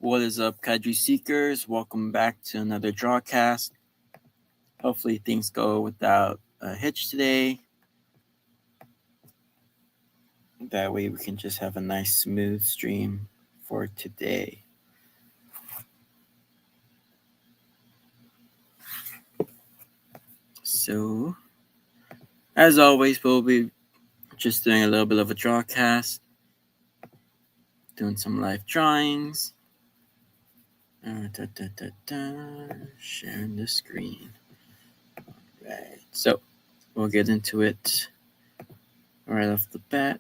What is up, Kaiju Seekers? Welcome back to another Drawcast. Hopefully, things go without a hitch today. That way, we can just have a nice, smooth stream for today. So, as always, we'll be just doing a little bit of a Drawcast, doing some live drawings. Sharing the screen. Right. So, we'll get into it right off the bat.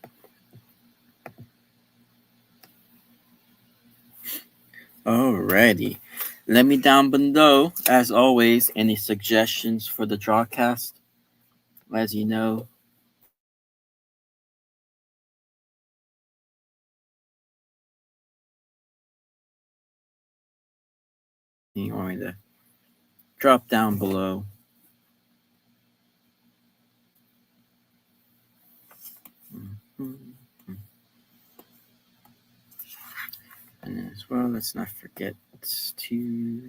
Alrighty. Let me down below, as always, any suggestions for the Drawcast. As you know, you want me to drop down below. And as well, let's not forget to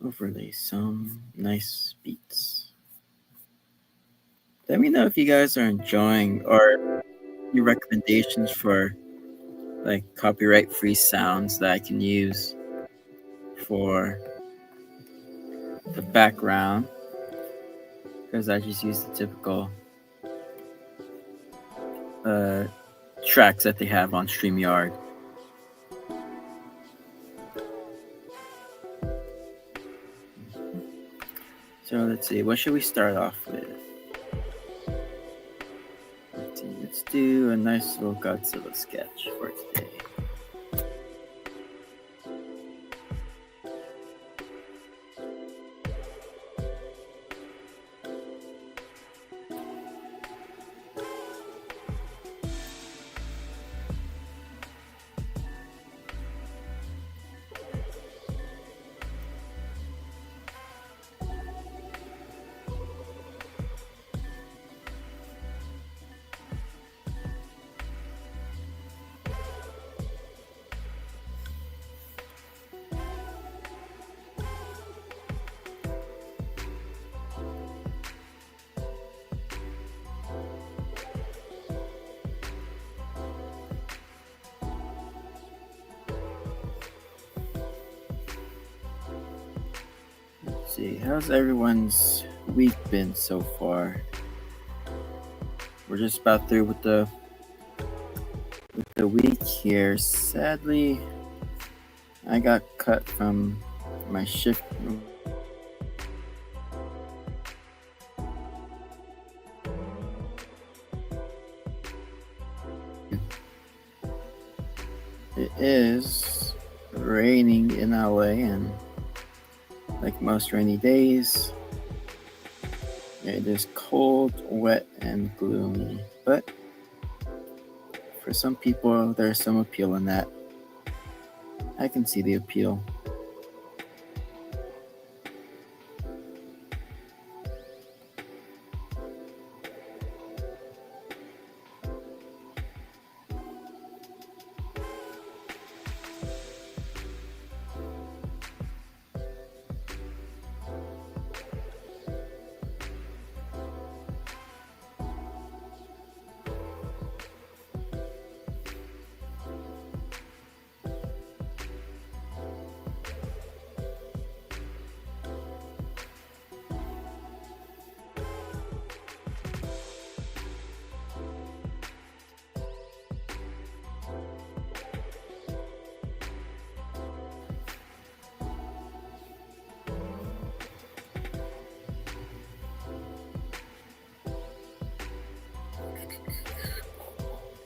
overlay some nice beats. Let me know if you guys are enjoying or any recommendations for like copyright free sounds that I can use for the background, because I just use the typical tracks that they have on StreamYard. So let's see, what should we start off with? Let's do a nice little Godzilla sketch for today. See, how's everyone's week been so far? We're just about through with the week here. Sadly, I got cut from my shift. It is raining in LA, and like most rainy days, it is cold, wet, and gloomy. But for some people, there's some appeal in that. I can see the appeal.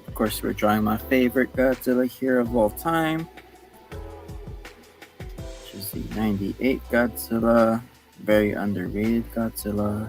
Of course, we're drawing my favorite Godzilla here of all time, which is the 98 Godzilla. Very underrated Godzilla.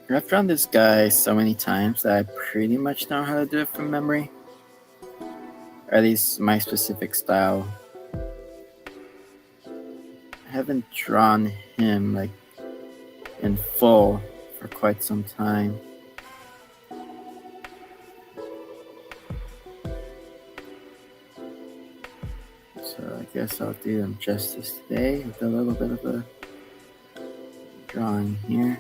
I've drawn this guy so many times that I pretty much know how to do it from memory. Or at least my specific style. I haven't drawn him like in full for quite some time. So I guess I'll do him justice today with a little bit of a drawing here.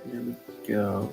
There we go.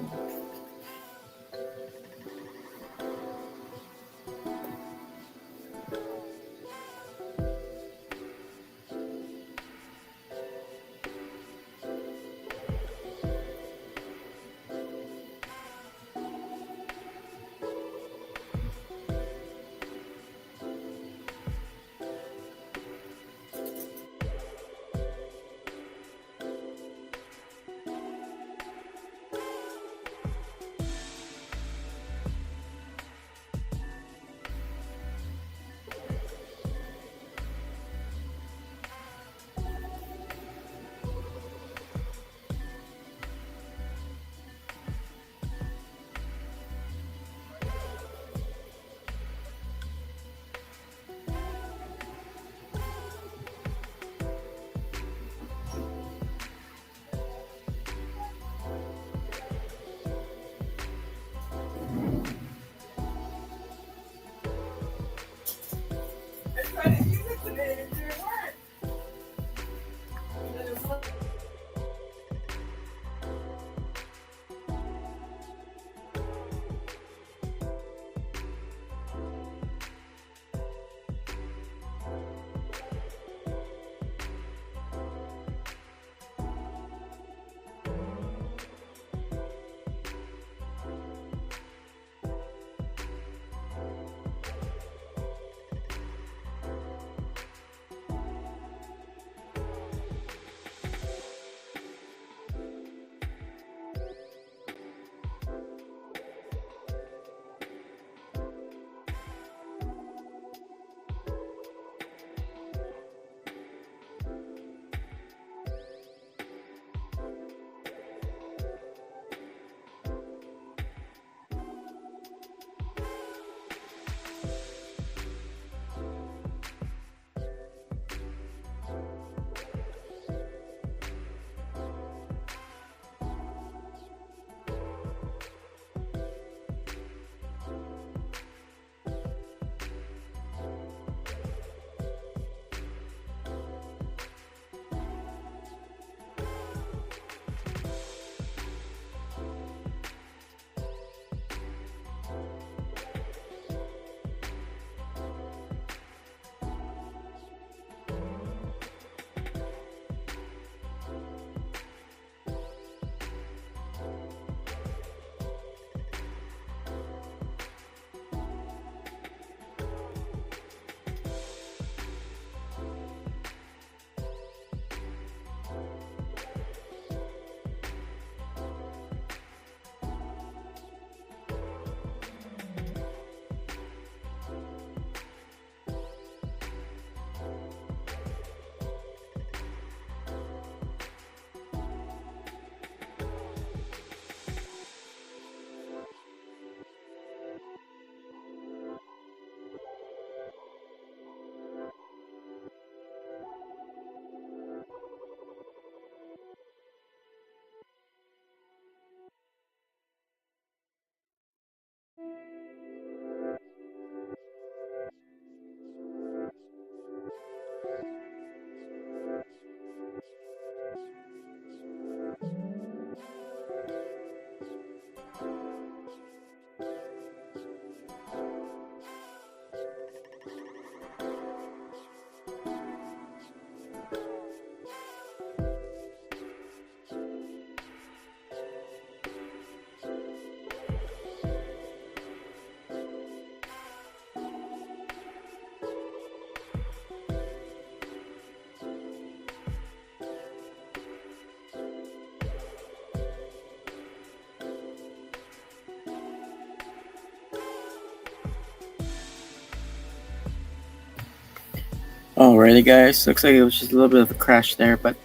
Alrighty, guys. Looks like it was just a little bit of a crash there, but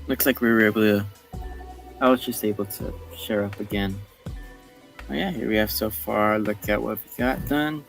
looks like we were able to. I was just able to share up again. Oh yeah, here we have so far. Look at what we got done.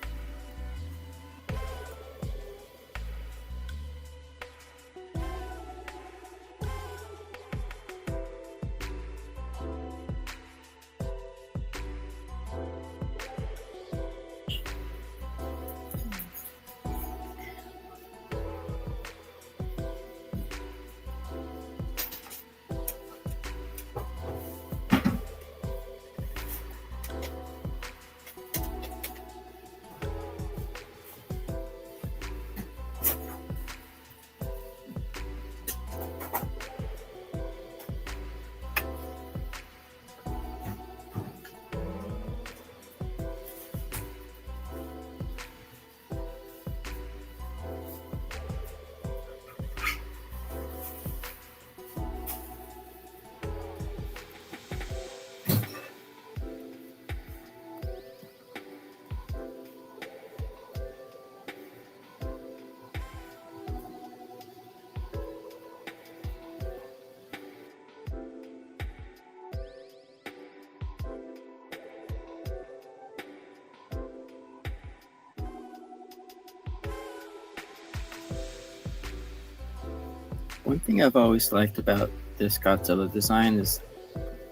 One thing I've always liked about this Godzilla design is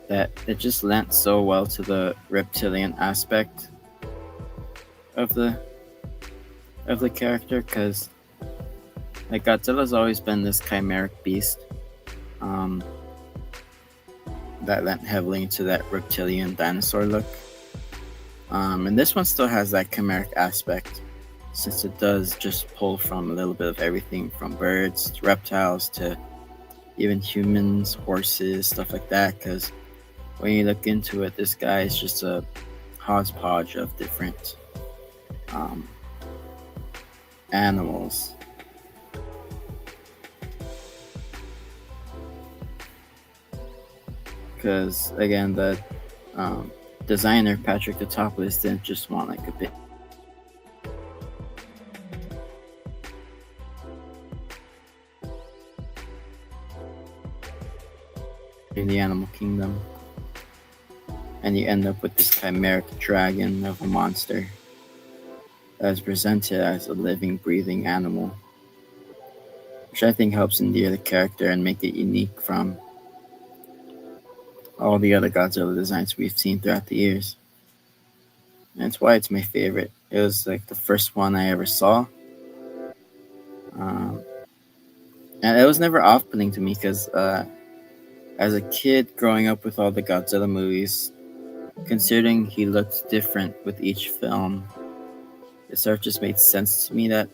that it just lent so well to the reptilian aspect of the character, because like Godzilla's always been this chimeric beast that lent heavily into that reptilian dinosaur look, and this one still has that chimeric aspect, since it does just pull from a little bit of everything, from birds to reptiles to even humans, horses, stuff like that. Because when you look into it, this guy is just a hodgepodge of different animals. Because again, the designer Patrick Totopoulos didn't just want like a bit in the animal kingdom, and you end up with this chimeric dragon of a monster that is presented as a living, breathing animal, which I think helps endear the character and make it unique from all the other Godzilla designs we've seen throughout the years. And that's why it's my favorite. It was like the first one I ever saw. And it was never off-putting to me, because as a kid growing up with all the Godzilla movies, considering he looked different with each film, it sort of just made sense to me that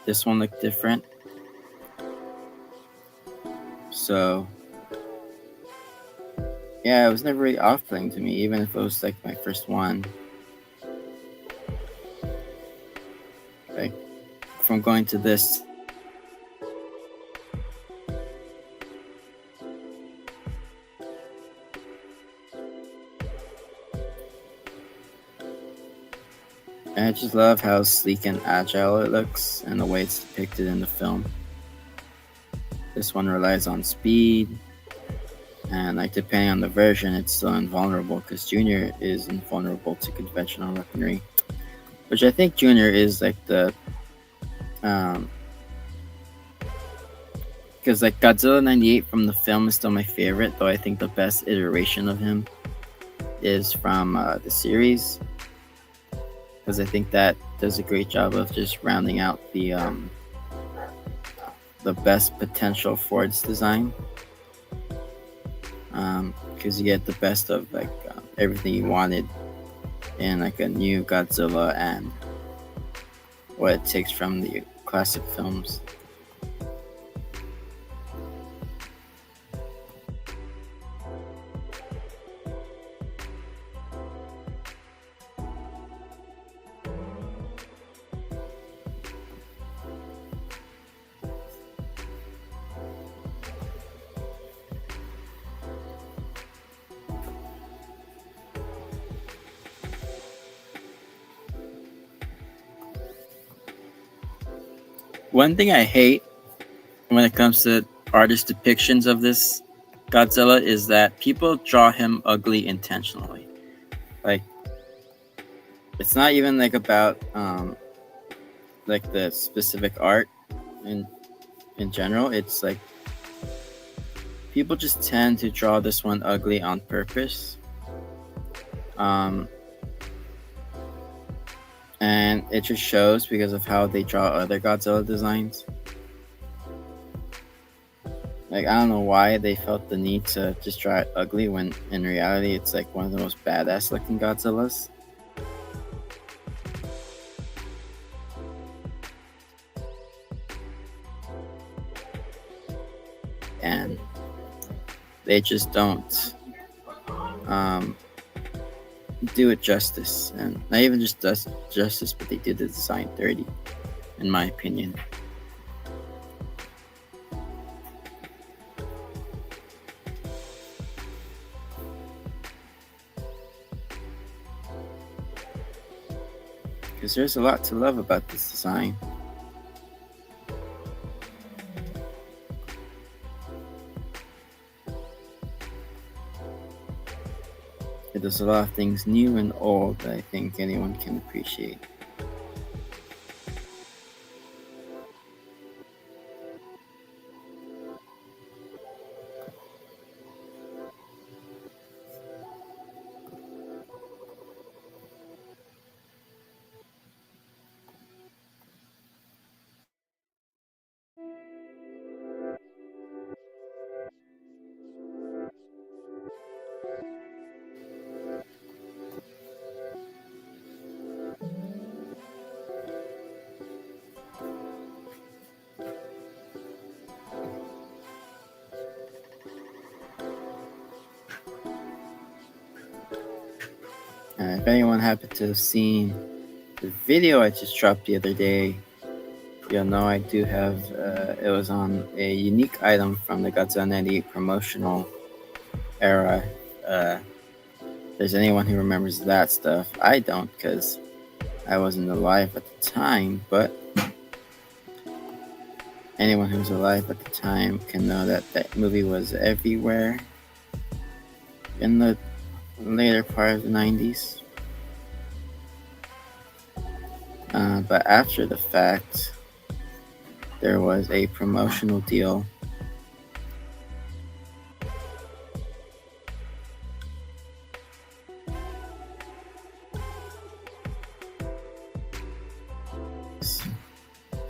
this one looked different. So yeah, it was never really off-putting to me, even if it was like my first one. Like, from going to this, and I just love how sleek and agile it looks and the way it's depicted in the film. This one relies on speed, and like depending on the version, it's still invulnerable, because Junior is invulnerable to conventional weaponry, which I think Junior is like the because like Godzilla 98 from the film is still my favorite, though I think the best iteration of him is from the series, because I think that does a great job of just rounding out the best potential for its design, because you get the best of like everything you wanted in like a new Godzilla and what it takes from the classic films. One thing I hate when it comes to artist depictions of this Godzilla is that people draw him ugly intentionally. Like, it's not even like about like the specific art in general. It's like people just tend to draw this one ugly on purpose. And it just shows because of how they draw other Godzilla designs. Like, I don't know why they felt the need to just draw it ugly when in reality it's like one of the most badass looking Godzillas. And they just don't do it justice, and not even just justice, but they did the design dirty, in my opinion. Because there's a lot to love about this design. It does a lot of things new and old that I think anyone can appreciate. If anyone happened to have seen the video I just dropped the other day, you'll know I do have, it was on a unique item from the Godzilla 98 promotional era. There's anyone who remembers that stuff. I don't, because I wasn't alive at the time, but anyone who was alive at the time can know that that movie was everywhere in the later part of the 90s. But after the fact, there was a promotional deal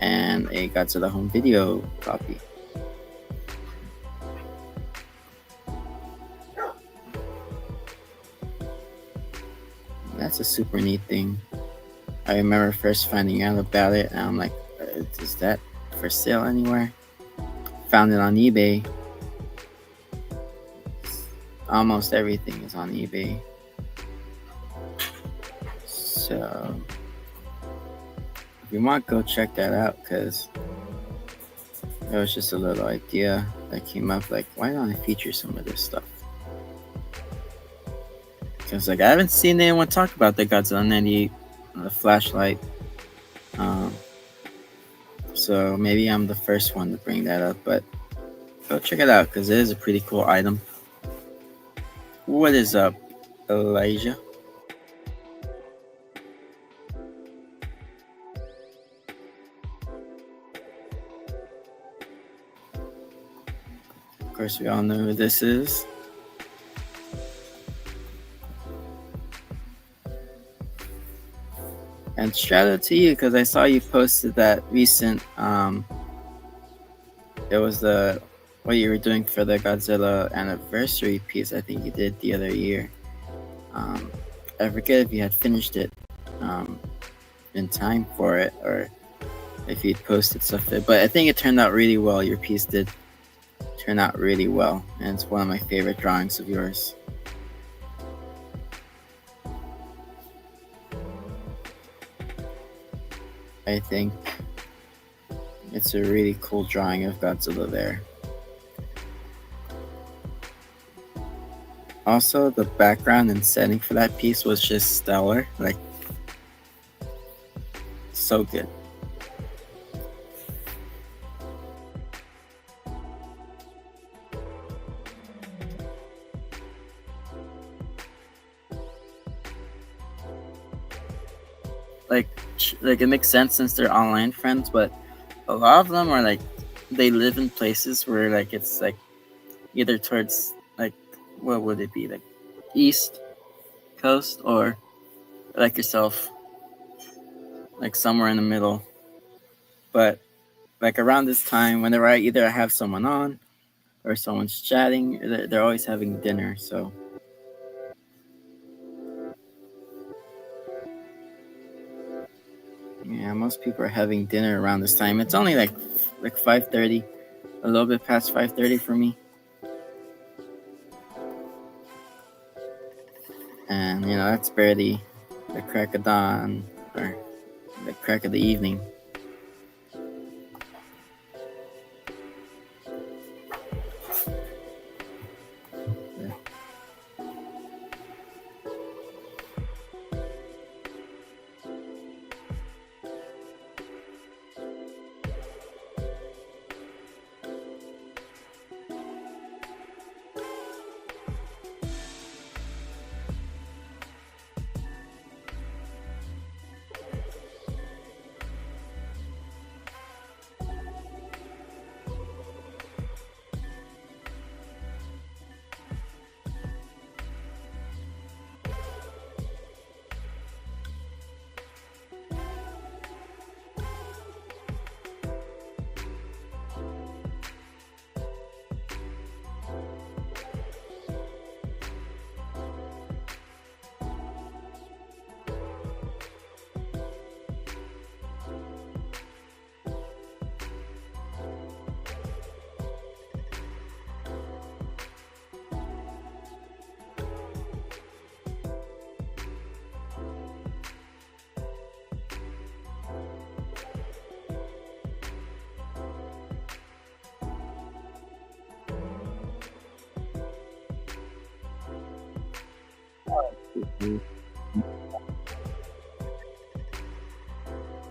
and a Godzilla home video copy. That's a super neat thing. I remember first finding out about it, and I'm like, is that for sale anywhere? Found it on eBay. Almost everything is on eBay. So if you want, go check that out, because it was just a little idea that came up, like, why don't I feature some of this stuff? Because, like, I haven't seen anyone talk about the Godzilla 98 flashlight. So maybe I'm the first one to bring that up, but go check it out, because it is a pretty cool item. What is up, Elijah? Of course, we all know who this is. And shout out to you, because I saw you posted that recent, it was what you were doing for the Godzilla anniversary piece I think you did the other year. I forget if you had finished it in time for it, or if you'd posted stuff there, but I think it turned out really well. Your piece did turn out really well, and it's one of my favorite drawings of yours. I think it's a really cool drawing of Godzilla there. Also, the background and setting for that piece was just stellar. Like, so good. like it makes sense since they're online friends, but a lot of them are like they live in places where like it's like either towards like what would it be like east coast or like yourself like somewhere in the middle. But like around this time, whenever I either have someone on or someone's chatting, they're always having dinner. So yeah, most people are having dinner around this time. It's only like 5:30, a little bit past 5:30 for me, and that's barely the crack of dawn or the crack of the evening.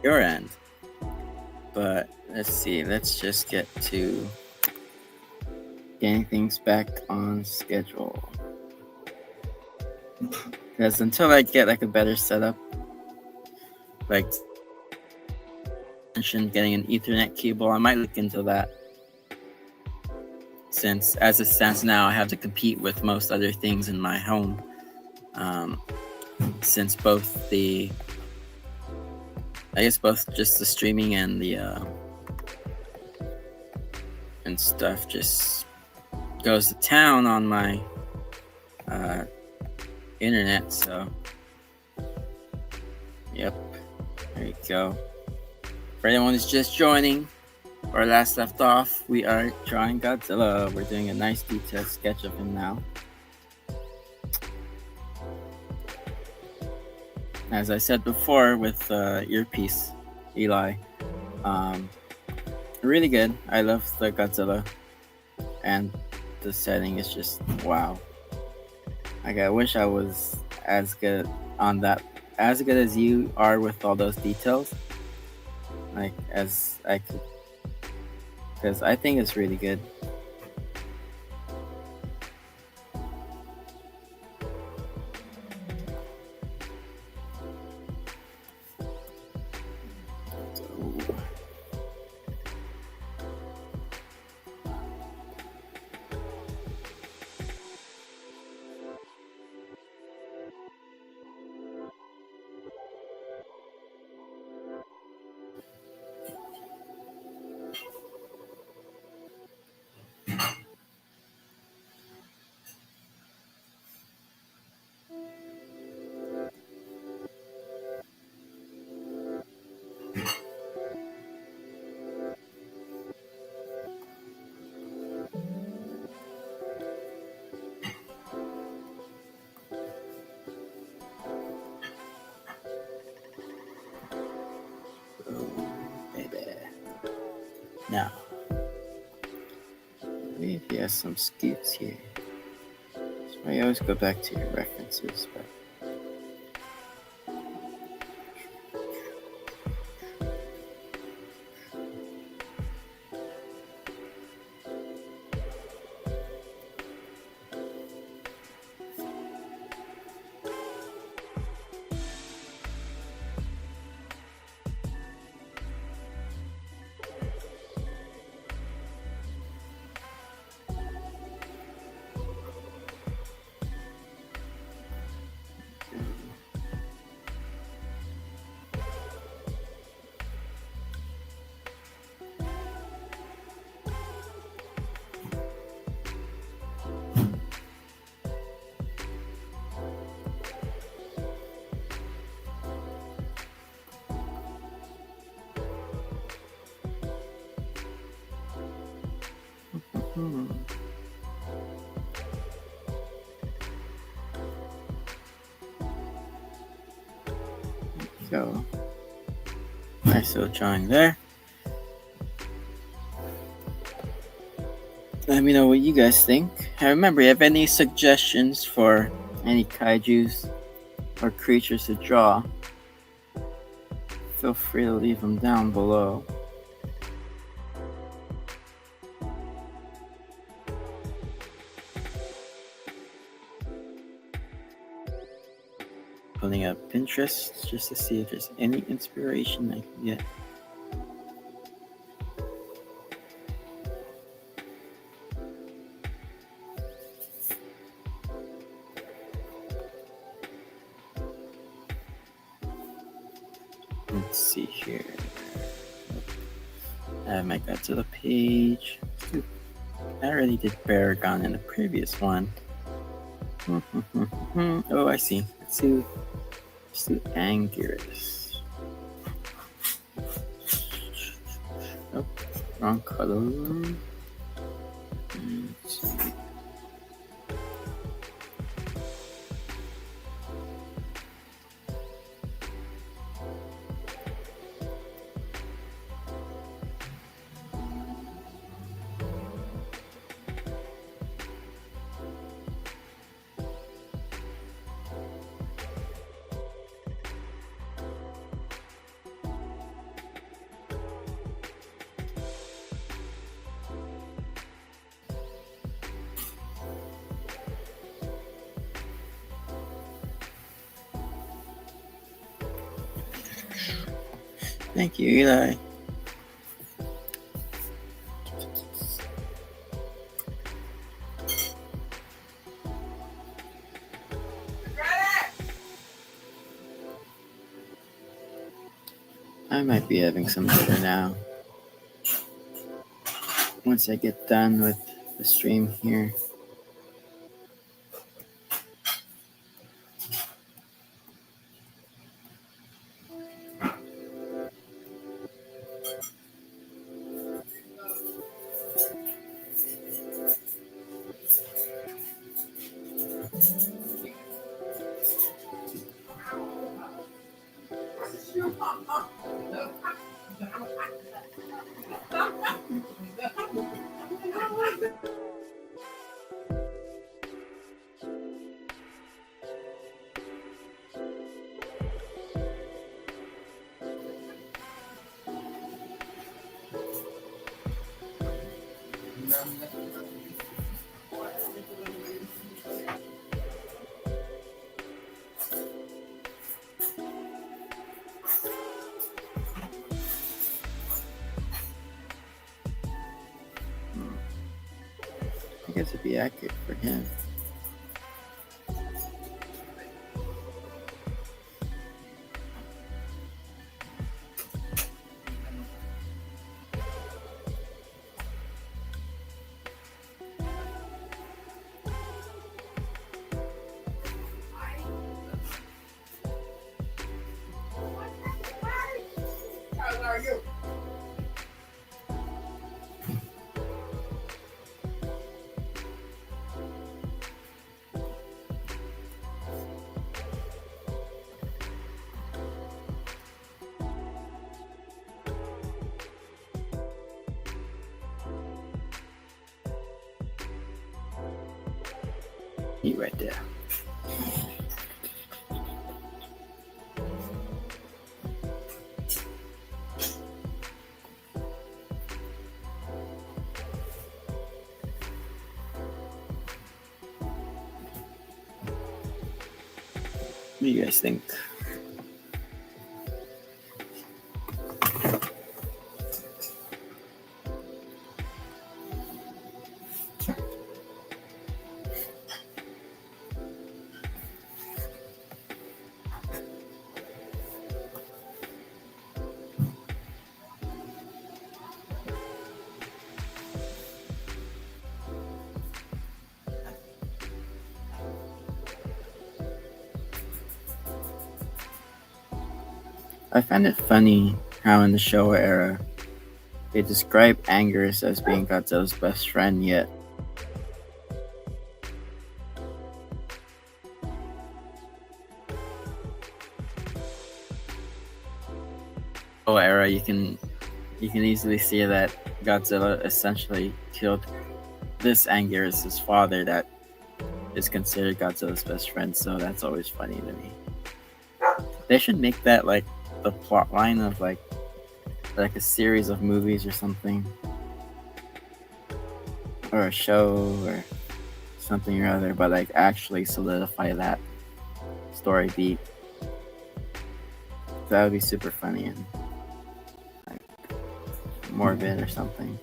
Your end. But let's see, let's just get to getting things back on schedule. Because until I get like a better setup, like mentioned getting an Ethernet cable, I might look into that. Since as it stands now, I have to compete with most other things in my home. Since both just the streaming and the and stuff just goes to town on my internet. So, yep, there you go. For anyone who's just joining, or last left off, we are drawing Godzilla. We're doing a nice detailed sketch of him now. As I said before with Earpiece, Eli, really good. I love the Godzilla, and the setting is just wow. Like I wish I was as good on that, as good as you are with all those details. Like as I could, because I think it's really good. Now, I believe he has some scoots here. So I always go back to your references, but So, nice little drawing there. Let me know what you guys think. And remember, if you have any suggestions for any kaijus or creatures to draw, feel free to leave them down below. Pulling up Pinterest just to see if there's any inspiration I can get. Let's see here. I might go to the page. I already did Baragon in the previous one. Oh, I see. Let's do Anguirus. Oh, wrong color. Let's see. Thank you, Eli. I might be having some dinner now. Once I get done with the stream here. I guess it'd be accurate for him. He right there. What do you guys think? I find it funny how in the Showa era They describe Anguirus as being Godzilla's best friend, yet era you can easily see that Godzilla essentially killed this Anguirus' father that is considered Godzilla's best friend, so that's always funny to me. They should make that like the plot line of like a series of movies or something. Or a show or something or other, but like actually solidify that story beat. That would be super funny and like morbid or something.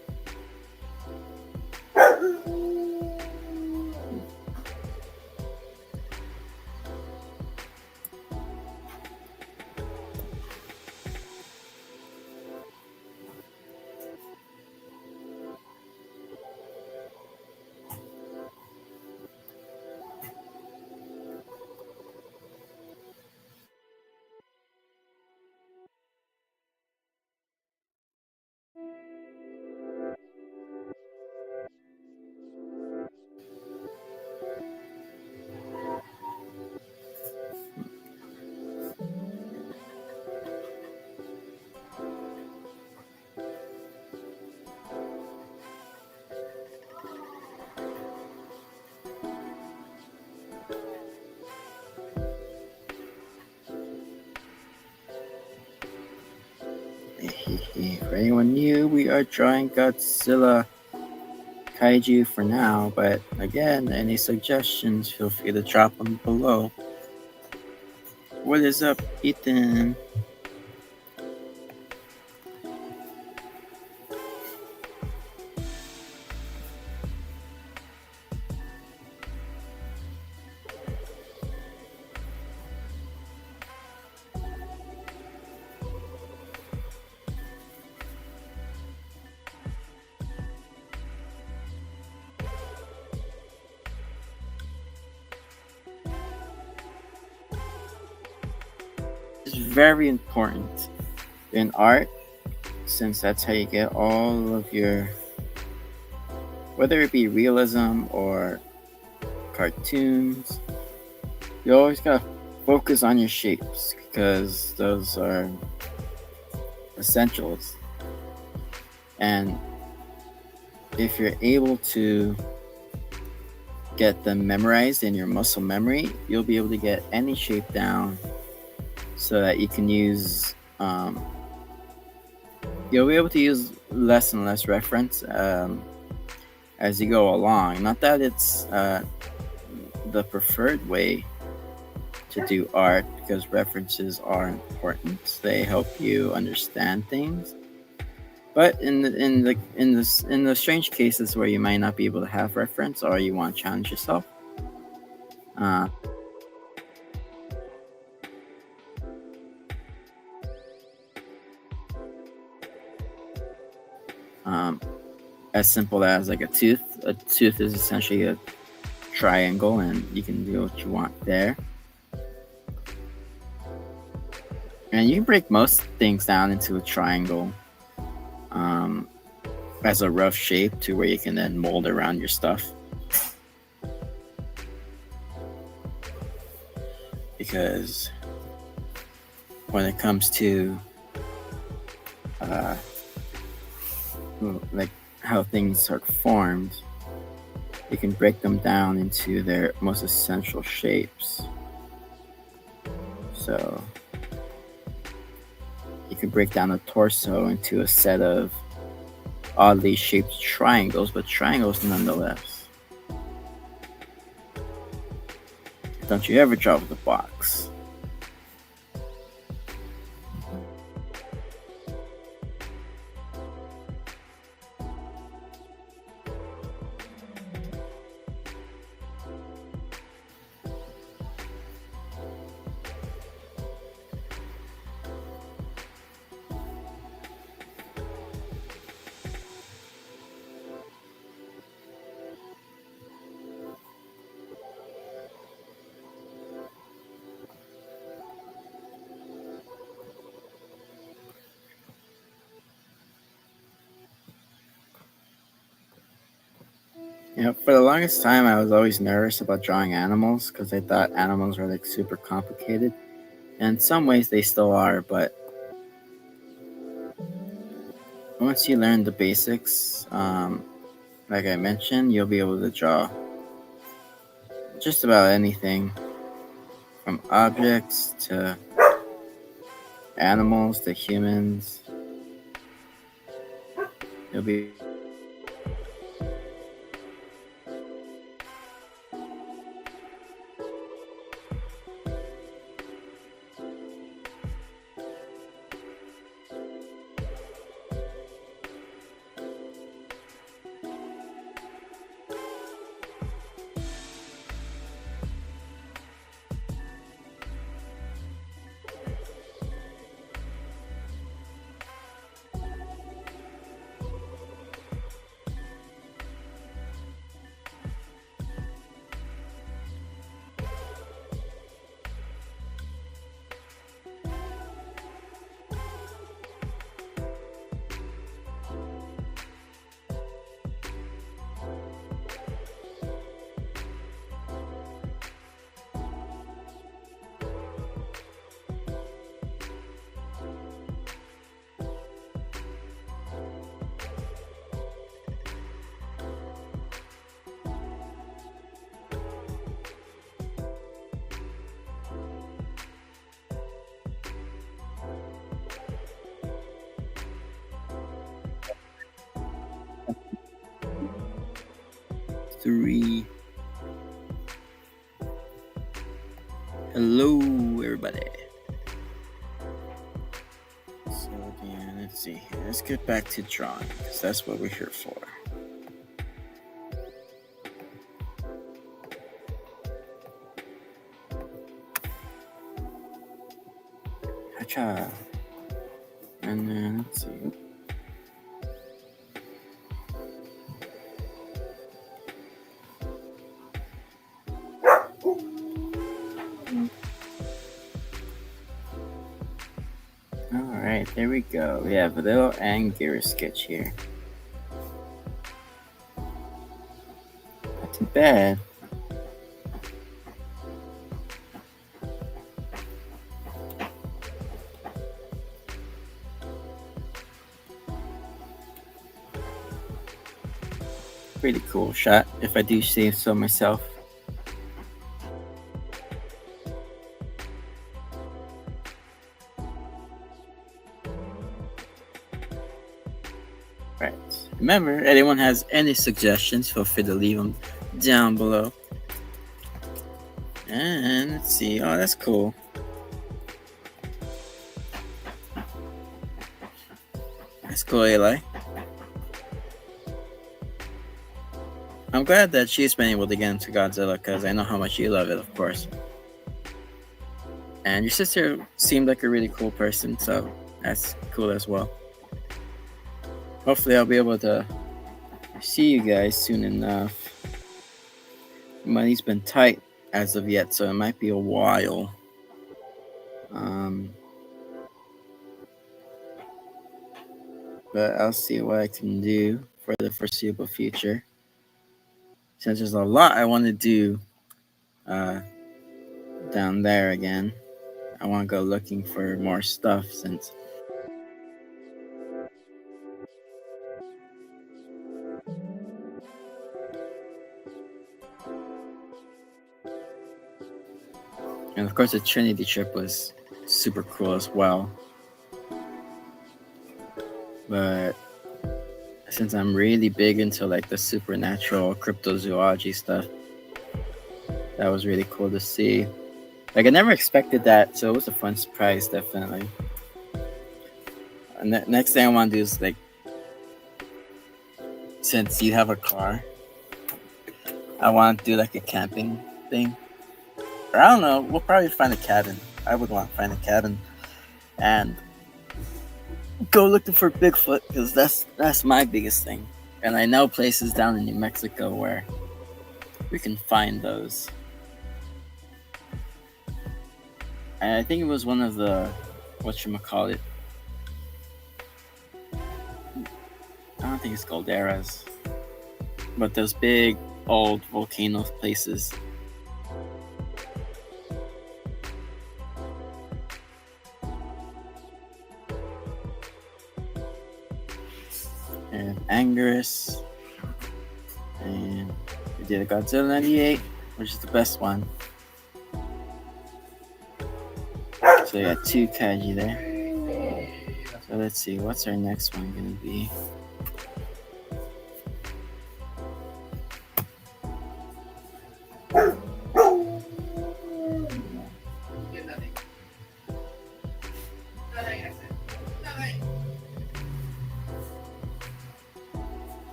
For anyone new, we are drawing Godzilla Kaiju for now, but again, any suggestions, feel free to drop them below. What is up, Ethan? It's very important in art, since that's how you get all of your, whether it be realism or cartoons, you always gotta focus on your shapes because those are essentials. And if you're able to get them memorized in your muscle memory, you'll be able to get any shape down so that you can use you'll be able to use less and less reference as you go along. Not that it's the preferred way to do art, because references are important. They help you understand things. But in the strange cases where you might not be able to have reference or you want to challenge yourself, as simple as like a tooth. A tooth is essentially a triangle, and you can do what you want there. And you can break most things down into a triangle as a rough shape to where you can then mold around your stuff. Because when it comes to like how things are formed, you can break them down into their most essential shapes. So you can break down a torso into a set of oddly shaped triangles, but triangles nonetheless. Don't you ever drop the box. For the longest time, I was always nervous about drawing animals because I thought animals were like super complicated. And in some ways, they still are, but once you learn the basics, like I mentioned, you'll be able to draw just about anything from objects to animals to humans. You'll be three. Hello, everybody. So again, let's see here. Let's get back to drawing because that's what we're here for. Hacha. And then let's see. Alright, there we go. We have a little Angara sketch here. Not too bad. Pretty cool shot, if I do say so myself. Right. Remember, anyone has any suggestions, feel free to leave them down below. And let's see. Oh, that's cool. That's cool, Eli. I'm glad that she's been able to get into Godzilla because I know how much you love it, of course. And your sister seemed like a really cool person, so that's cool as well. Hopefully I'll be able to see you guys soon enough. Money's been tight as of yet, so it might be a while. But I'll see what I can do for the foreseeable future. Since there's a lot I want to do down there again. I want to go looking for more stuff since and of course the Trinity trip was super cool as well. But since I'm really big into like the supernatural cryptozoology stuff, that was really cool to see. Like I never expected that, so it was a fun surprise, definitely. And next thing I want to do is like, since you have a car, I want to do like a camping thing. Or I don't know, we'll probably find a cabin. I would want to find a cabin and go looking for Bigfoot because that's my biggest thing. And I know places down in New Mexico where we can find those. And I think it was one of the whatchamacallit. I don't think it's calderas. But those big old volcano places. And Angerus. And we did a Godzilla 98, which is the best one. So yeah, 2 Kaiji there. So let's see, what's our next one gonna be?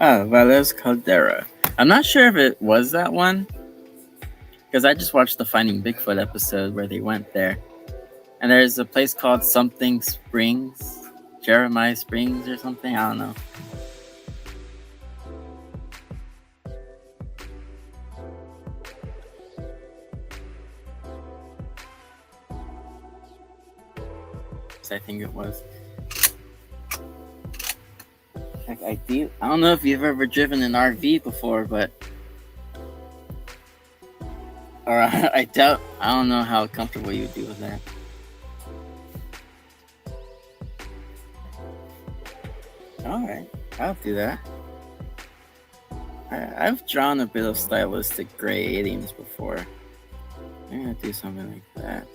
Oh, Valles Caldera. I'm not sure if it was that one, because I just watched the Finding Bigfoot episode where they went there. And there's a place called something Springs, Jeremiah Springs or something, I don't know. I think it was. Heck, I don't know if you've ever driven an RV before, but or I don't know how comfortable you would be with that. Alright, I'll do that. I've drawn a bit of stylistic gray aliens before. I'm gonna do something like that.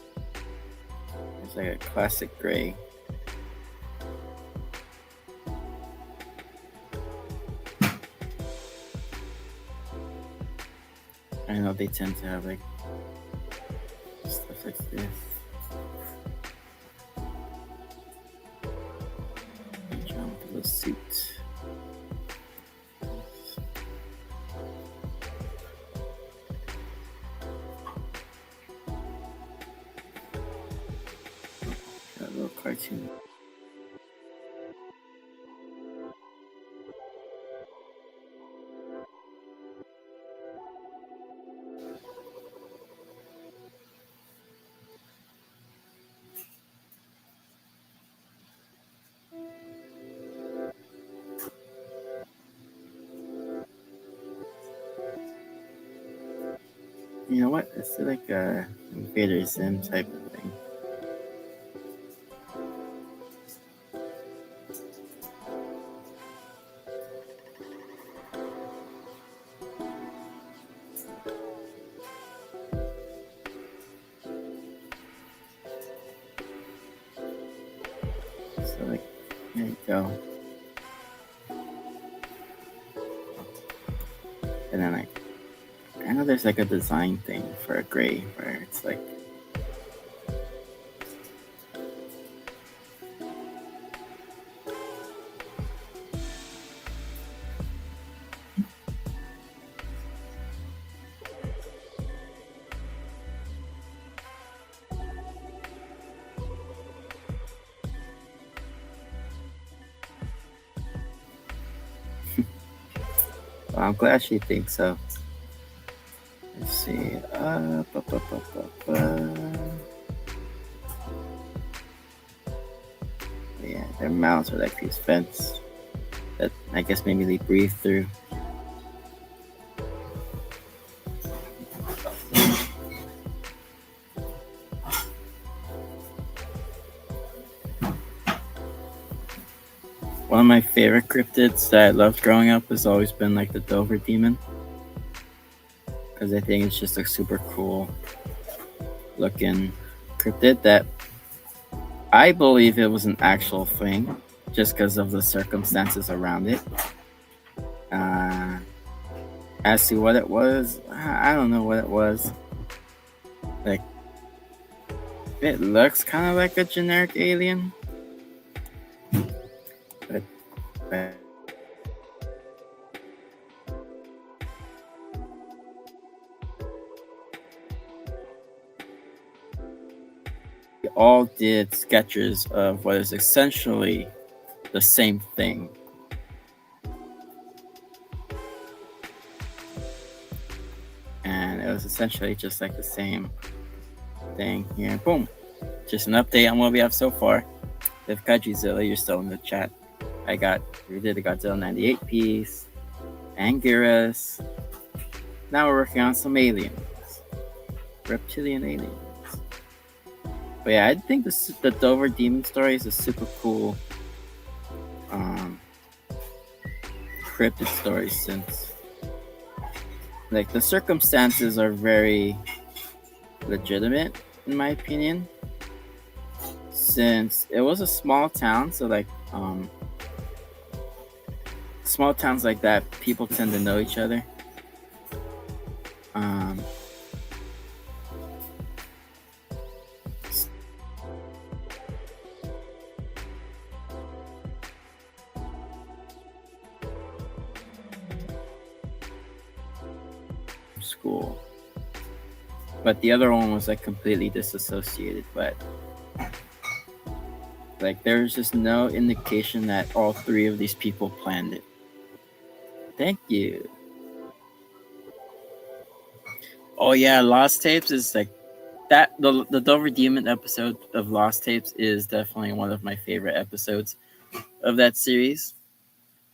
It's like a classic gray. I know they tend to have like stuff like this. Jump to the suit. Got a little cartoon. You know what? It's like a Invader Zim type of thing. So like, there you go. And then like, I know there's like a design thing for a gray where it's like well, I'm glad she thinks so. Let's see. Yeah, their mouths are like these vents that I guess maybe they breathe through. One of my favorite cryptids that I loved growing up has always been like the Dover Demon, because I think it's just a super cool looking cryptid that I believe it was an actual thing just because of the circumstances around it. As to what it was, I don't know what it was. Like, it looks kind of like a generic alien, but we all did sketches of what is essentially the same thing. And it was essentially just like the same thing here. Boom. Just an update on what we have so far. With Kaijuzilla, you're still in the chat. We did the Godzilla 98 piece, Anguirus. Now we're working on some aliens. Reptilian aliens. But yeah, I think the Dover Demon story is a super cool cryptid story, since like the circumstances are very legitimate in my opinion, since it was a small town. So like small towns like that, people tend to know each other. School, but the other one was like completely disassociated. But like there's just no indication that all three of these people planned it. Thank you. Oh yeah, Lost Tapes is like that. The Dover Demon episode of Lost Tapes is definitely one of my favorite episodes of that series.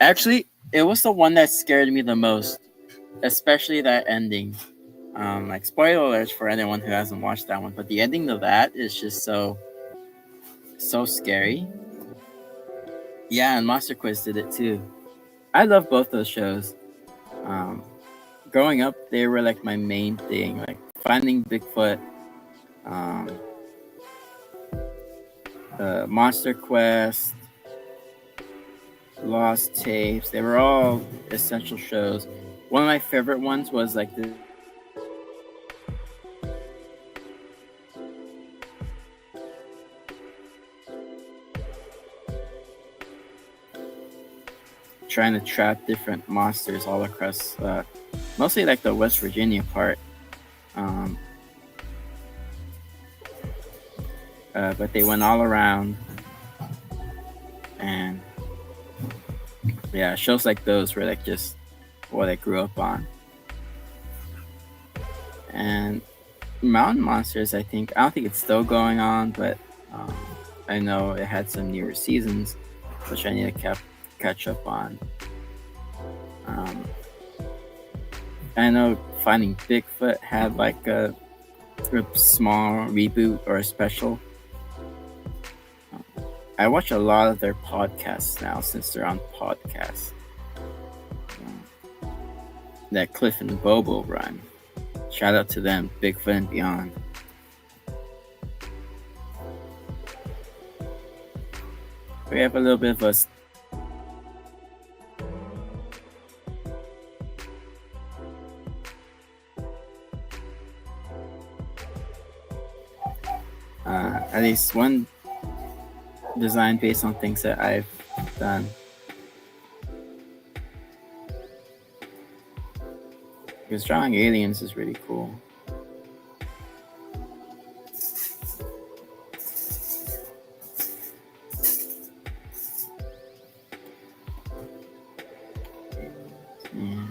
Actually, it was the one that scared me the most, especially that ending. Like spoiler alerts for anyone who hasn't watched that one, but the ending of that is just so scary. Yeah, and Monster Quiz did it too. I love both those shows. Growing up, they were like my main thing, like finding Bigfoot, Monster Quest, Lost Tapes. They were all essential shows. One of my favorite ones was like the trying to trap different monsters all across, mostly like the West Virginia part. But they went all around, and yeah, shows like those were like just what I grew up on. And Mountain Monsters, I don't think it's still going on, but I know it had some newer seasons, which I need to catch up on. I know Finding Bigfoot had like a small reboot or a special. I watch a lot of their podcasts now, since they're on podcasts. That Cliff and Bobo run. Shout out to them, Bigfoot and Beyond. We have a little bit of a at least one design based on things that I've done. Because drawing aliens is really cool. Yeah.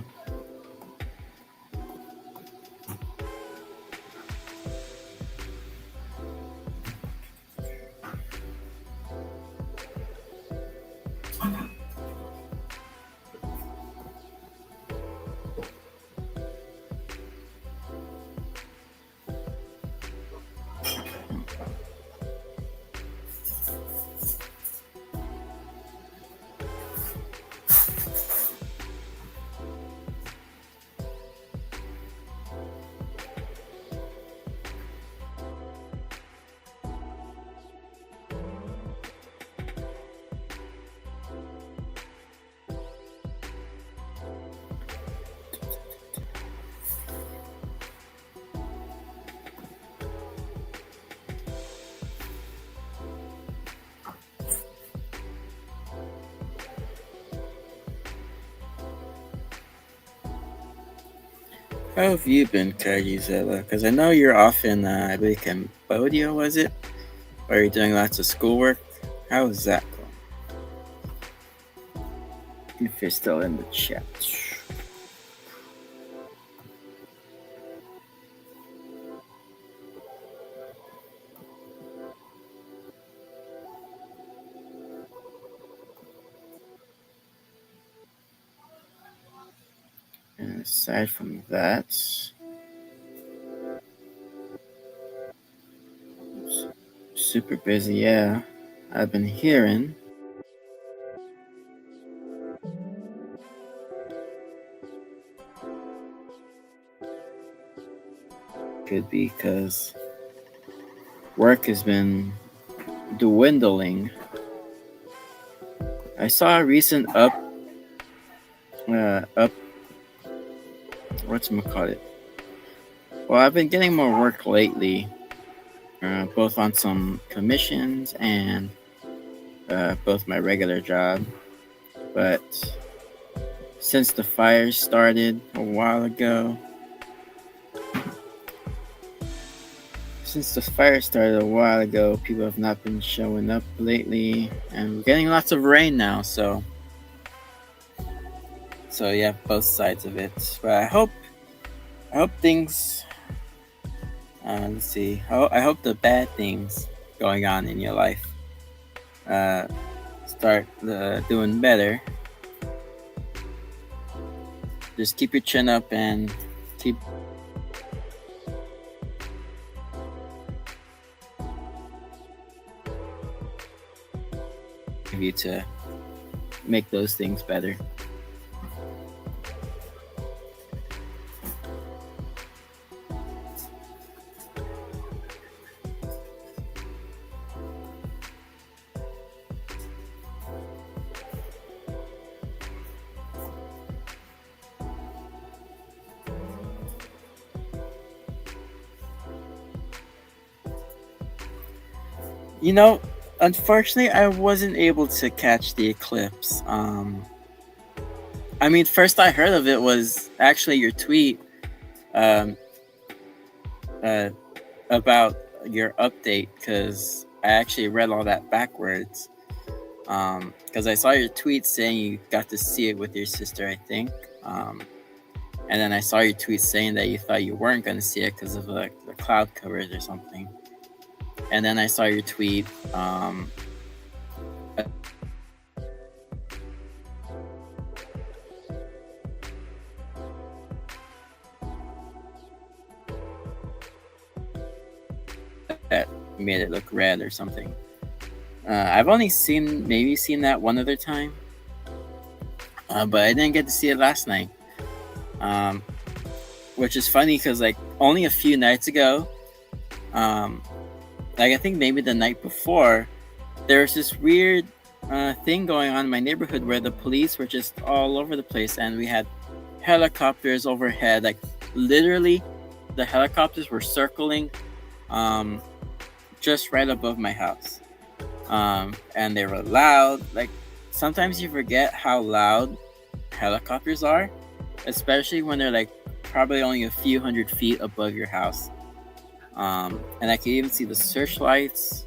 How have you been, Kaijuzilla? Because I know you're off in, I believe, Cambodia, was it? Or you're doing lots of schoolwork? How is that going? If you're still in the chat. And aside from that, super busy, yeah. I've been hearing. Could be because work has been dwindling. I saw a recent up, whatchamacallit. Well, I've been getting more work lately, both on some commissions and both my regular job. But since the fires started a while ago, people have not been showing up lately, and we're getting lots of rain now. So yeah, both sides of it. But I hope things. Let's see. I hope the bad things going on in your life uh, start doing better. Just keep your chin up and keep you to make those things better. You know, unfortunately, I wasn't able to catch the eclipse. I mean, first I heard of it was actually your tweet um, uh, about your update because I actually read all that backwards. Because I saw your tweet saying you got to see it with your sister, I think. And then I saw your tweet saying that you thought you weren't going to see it because of the cloud covers or something. And then I saw your tweet that made it look red or something. I've only seen that one other time, but I didn't get to see it last night. Which is funny because like only a few nights ago, like I think maybe the night before, there was this weird thing going on in my neighborhood where the police were just all over the place, and we had helicopters overhead. Like literally, the helicopters were circling just right above my house, and they were loud. Like sometimes you forget how loud helicopters are, especially when they're like probably only a few hundred feet above your house. And I can even see the searchlights.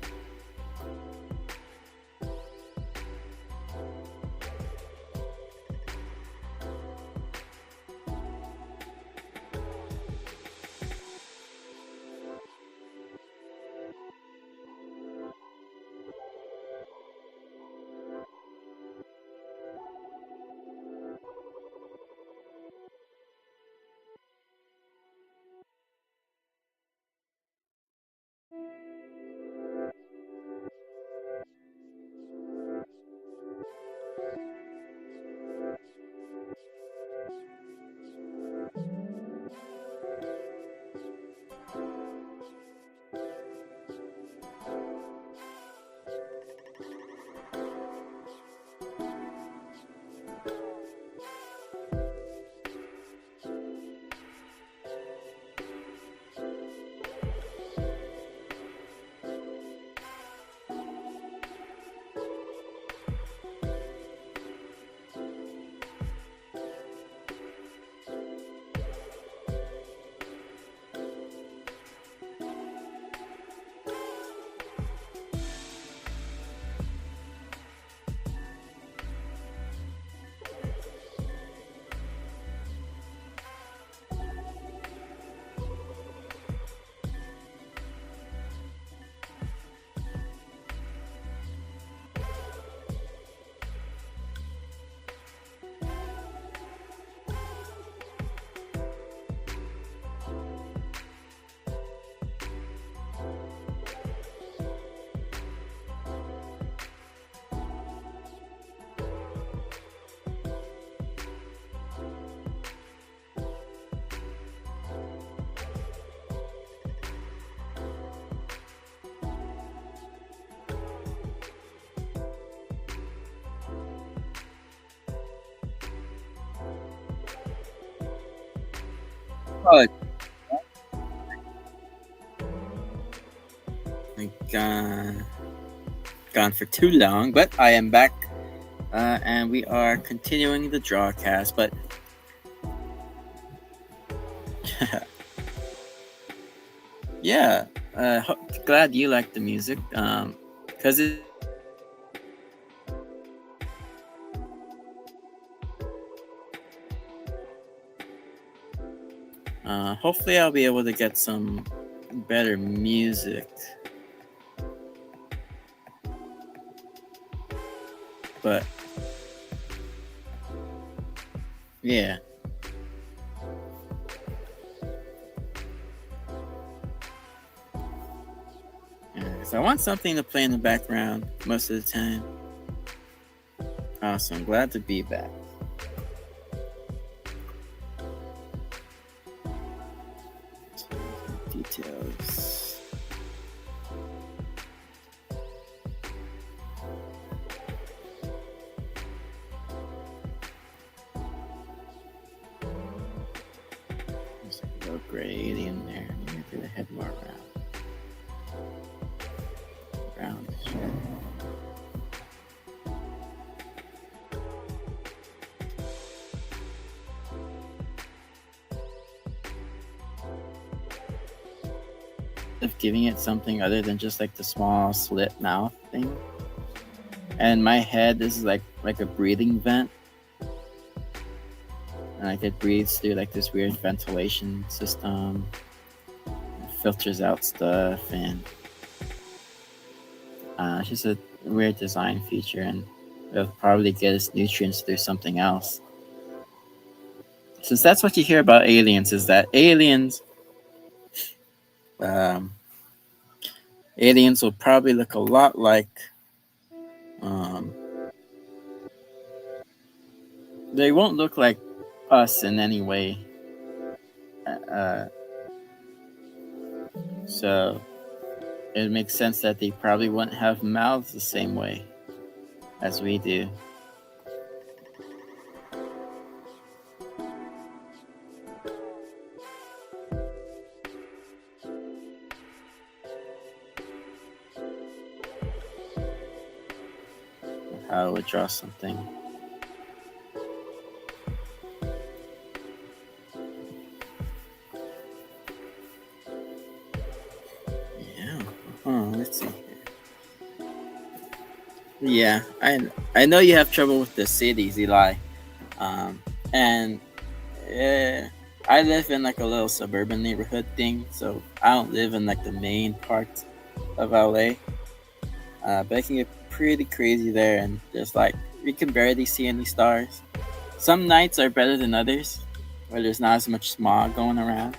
Oh, like, gone for too long, but I am back, and we are continuing the drawcast. But yeah, glad you like the music. Because hopefully I'll be able to get some better music. But yeah. So I want something to play in the background most of the time. Awesome. Glad to be back. Details. There's a little gray alien there. Maybe do the head more round. Roundish. Of giving it something other than just like the small slit mouth thing. And my head is like a breathing vent. And like it breathes through like this weird ventilation system. It filters out stuff, and it's just a weird design feature, and it'll probably get its nutrients through something else. Since that's what you hear about aliens, is that aliens will probably look a lot like they won't look like us in any way. So it makes sense that they probably wouldn't have mouths the same way as we do. How I would draw something. Yeah. Let's see here. Yeah, I know you have trouble with the cities, Eli. And I live in like a little suburban neighborhood thing, so I don't live in like the main part of LA. But it can get pretty crazy there, and just like you can barely see any stars. Some nights are better than others, where there's not as much smog going around.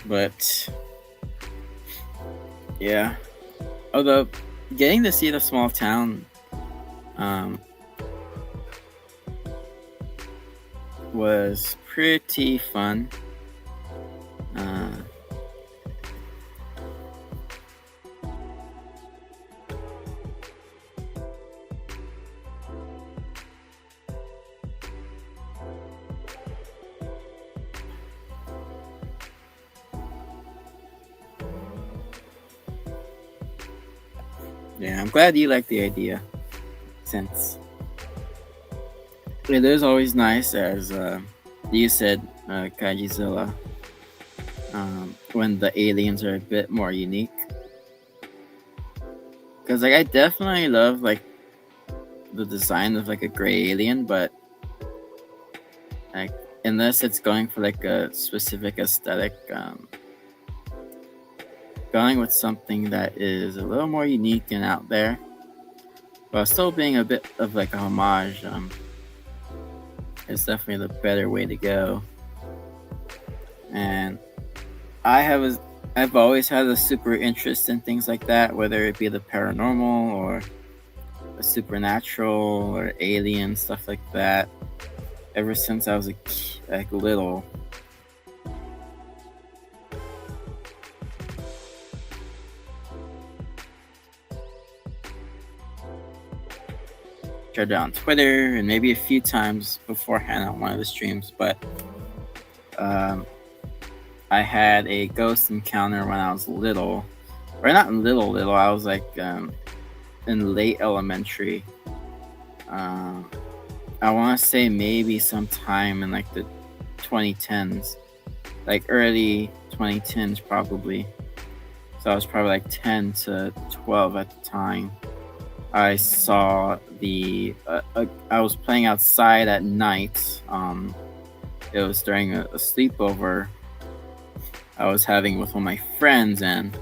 But yeah, although getting to see the small town was pretty fun. Yeah, I'm glad you like the idea, since it is always nice, as you said, Kaijuzilla, when the aliens are a bit more unique. Because like I definitely love like the design of like a gray alien, but like unless it's going for like a specific aesthetic, going with something that is a little more unique and out there, while still being a bit of like a homage, is definitely the better way to go. And I've always had a super interest in things like that, whether it be the paranormal or the supernatural or alien stuff like that. Ever since I was like little. shared it on Twitter and maybe a few times beforehand on one of the streams. But um, I had a ghost encounter when I was little, or not little. I was like in late elementary. Um, I want to say maybe sometime in like the 2010s, like early 2010s probably. So I was probably like 10 to 12 at the time. I saw I was playing outside at night. It was during a sleepover I was having with one of my friends, and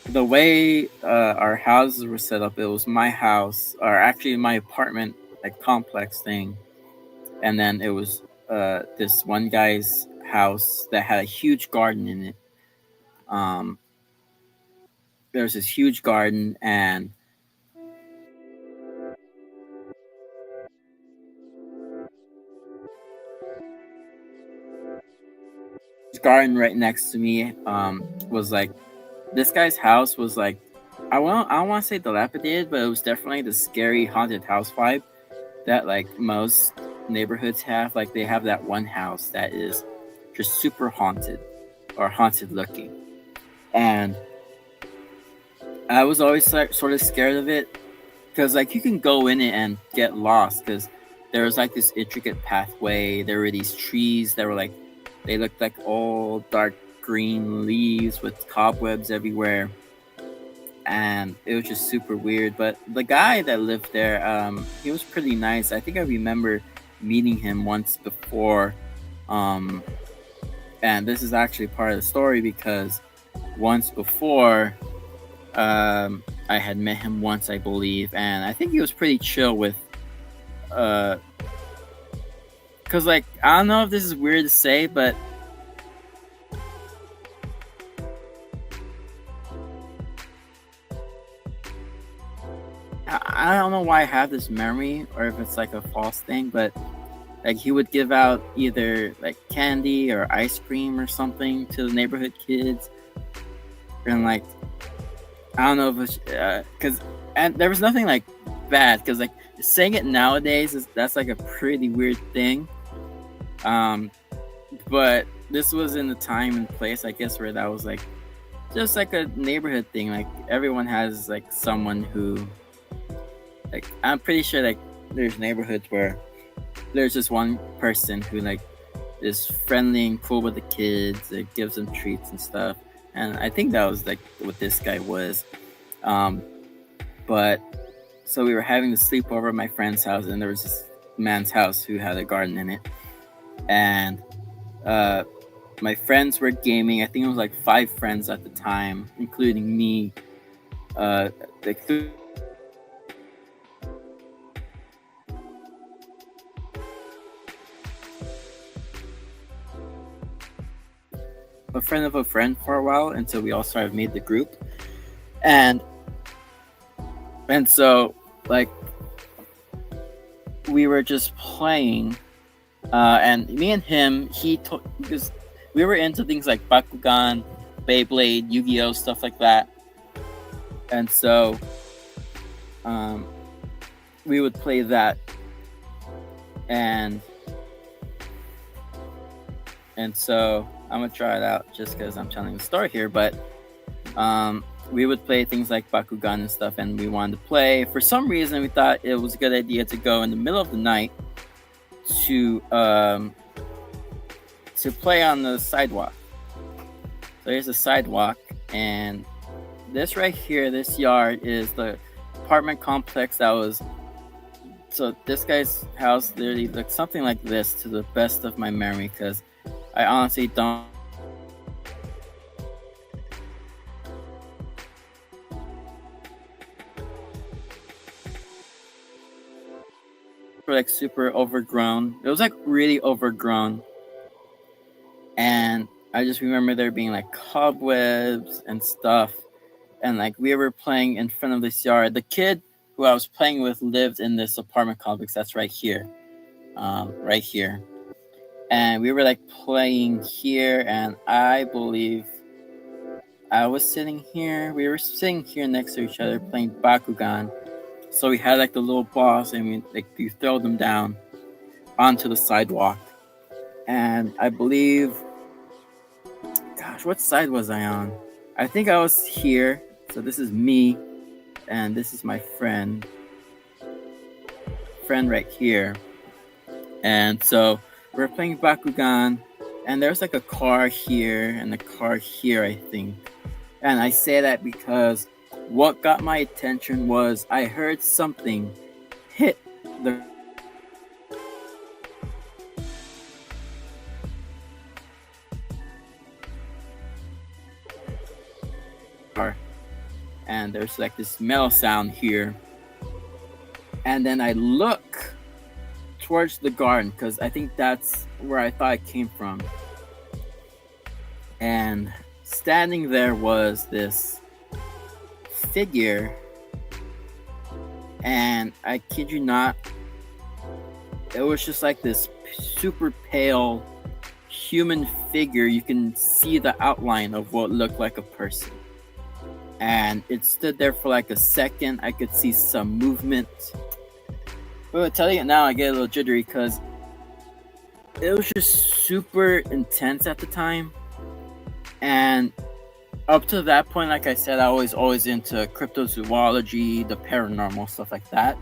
the way our houses were set up, it was my house, or actually my apartment, like complex thing, and then it was this one guy's house that had a huge garden in it. Um, there was this huge garden, and this garden right next to me was like this guy's house was like I don't want to say dilapidated, but it was definitely the scary haunted house vibe that like most neighborhoods have. Like they have that one house that is just super haunted or haunted looking, and I was always like sort of scared of it because like you can go in it and get lost because there was like this intricate pathway. There were these trees that were like they looked like old dark green leaves with cobwebs everywhere, and it was just super weird. But the guy that lived there, he was pretty nice. I think I remember meeting him once before, um, and this is actually part of the story because once before, I had met him once, I believe, and I think he was pretty chill with, uh, cause like I don't know if this is weird to say, but I don't know why I have this memory or if it's like a false thing, but like he would give out either like candy or ice cream or something to the neighborhood kids, and like I don't know if it's because and there was nothing like bad because like saying it nowadays is that's like a pretty weird thing. Um, but this was in the time and place, I guess, where that was like just like a neighborhood thing. Like everyone has like someone who, like, I'm pretty sure like there's neighborhoods where there's just one person who like is friendly and cool with the kids, that gives them treats and stuff. And I think that was like what this guy was. Um, but so we were having to sleep over at my friend's house, and there was this man's house who had a garden in it, and uh, my friends were gaming. I think it was like 5 friends at the time, including me. Like a friend of a friend for a while until we all sort of made the group, and so like we were just playing, and me and him, because we were into things like Bakugan, Beyblade, Yu-Gi-Oh, stuff like that, and so we would play that, and so I'm gonna try it out just because I'm telling the story here, but we would play things like Bakugan and stuff, and we wanted to play. For some reason, we thought it was a good idea to go in the middle of the night to play on the sidewalk. So here's the sidewalk, and this right here, this yard, is the apartment complex that was. So this guy's house literally looked something like this, to the best of my memory, because I honestly don't. Were like super overgrown. It was like really overgrown, and I just remember there being like cobwebs and stuff, and like we were playing in front of this yard. The kid who I was playing with lived in this apartment complex that's right here, right here, and we were like playing here, and I believe I was sitting here. We were sitting here next to each other playing Bakugan, So we had like the little balls, and you throw them down onto the sidewalk. And I believe, gosh, what side was I on? I think I was here. So this is me, and this is my friend right here. And so we're playing Bakugan, and there's like a car here and a car here, I think. And I say that because what got my attention was I heard something hit the car, and there's like this metal sound here. And then I look towards the garden because I think that's where I thought it came from. And standing there was this figure, and I kid you not, it was just like this super pale human figure. You can see the outline of what looked like a person, and it stood there for like a second. I could see some movement. But telling it now, I get a little jittery because it was just super intense at the time. And up to that point, like I said, I was always into cryptozoology, the paranormal, stuff like that.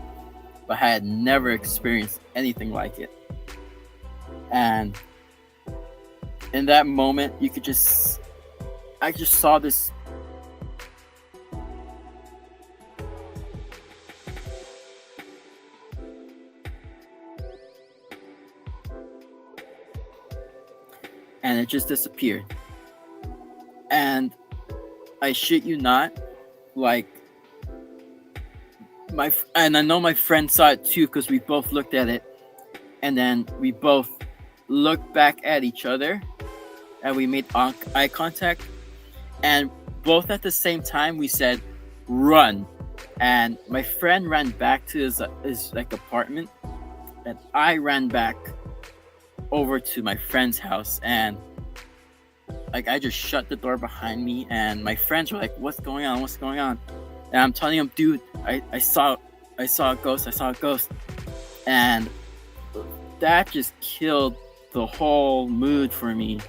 But I had never experienced anything like it. And in that moment, I just saw this and it just disappeared. And I shit you not, like and I know my friend saw it too because we both looked at it, and then we both looked back at each other, and we made eye contact, and both at the same time we said, "Run!" And my friend ran back to his like apartment, and I ran back over to my friend's house, and like I just shut the door behind me, and my friends were like, "What's going on? What's going on?" And I'm telling them, "Dude, I saw a ghost," and that just killed the whole mood for me.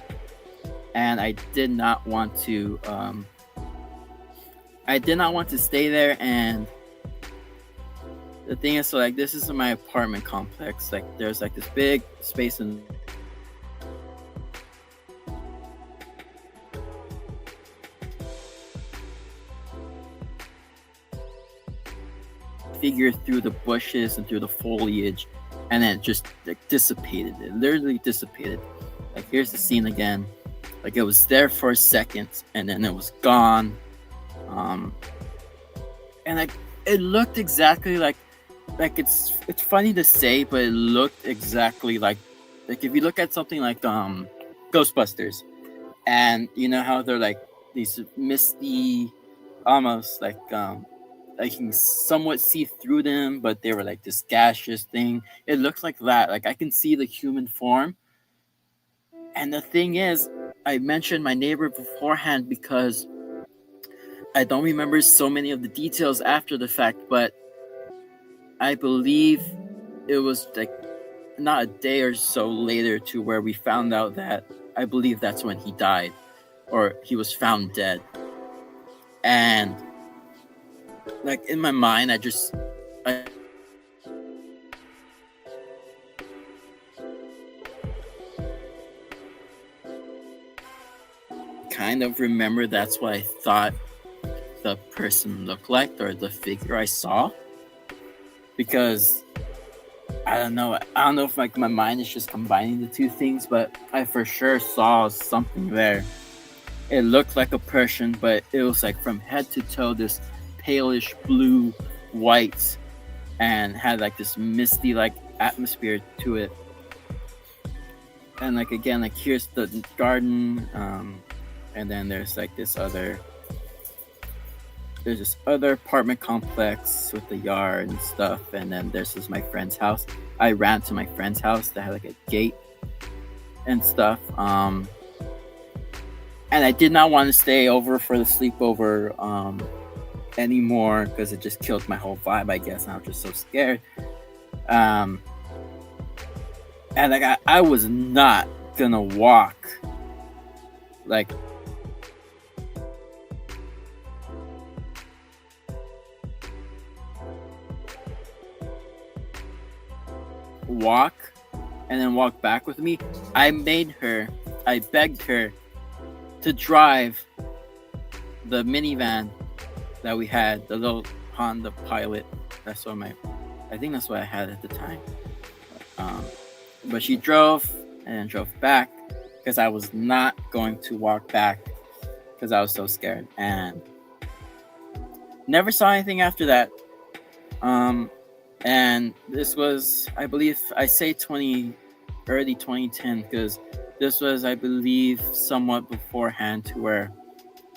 And I did not want to stay there. And the thing is, so like this is my apartment complex. Like there's like this big space in figure through the bushes and through the foliage, and then it just like dissipated. It literally dissipated. Like here's the scene again. Like it was there for a second, and then it was gone. And like it looked exactly like it's funny to say, but it looked exactly like if you look at something like Ghostbusters, and you know how they're like these misty, almost like I can somewhat see through them, but they were like this gaseous thing. It looks like that. Like I can see the human form. And the thing is, I mentioned my neighbor beforehand because I don't remember so many of the details after the fact, but I believe it was like not a day or so later to where we found out that I believe that's when he died, or he was found dead. And like in my mind, I kind of remember that's what I thought the person looked like, or the figure I saw, because I don't know if like my mind is just combining the two things, but I for sure saw something there. It looked like a person, but it was like from head to toe this palish blue white, and had like this misty like atmosphere to it. And like again, like here's the garden, and then there's this other apartment complex with the yard and stuff, and then this is my friend's house. I ran to my friend's house that had like a gate and stuff, and I did not want to stay over for the sleepover anymore because it just killed my whole vibe, I guess. And I was just so scared. And like I was not gonna walk like walk and then walk back with me. I begged her to drive the minivan that we had, the little Honda Pilot. I think that's what I had at the time. But she drove and then drove back because I was not going to walk back because I was so scared, and never saw anything after that. And this was, I believe, I say early 2010 because this was, I believe, somewhat beforehand to where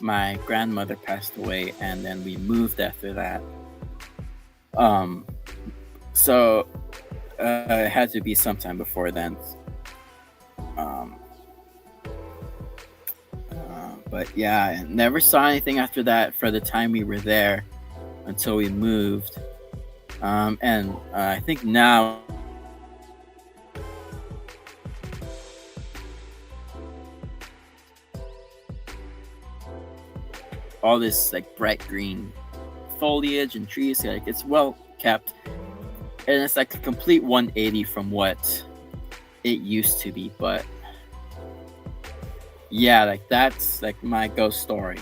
my grandmother passed away, and then we moved after that. So it had to be sometime before then. But yeah, I never saw anything after that for the time we were there until we moved. And I think now all this like bright green foliage and trees, like it's well kept, and it's like a complete 180 from what it used to be. But yeah, like that's like my ghost story,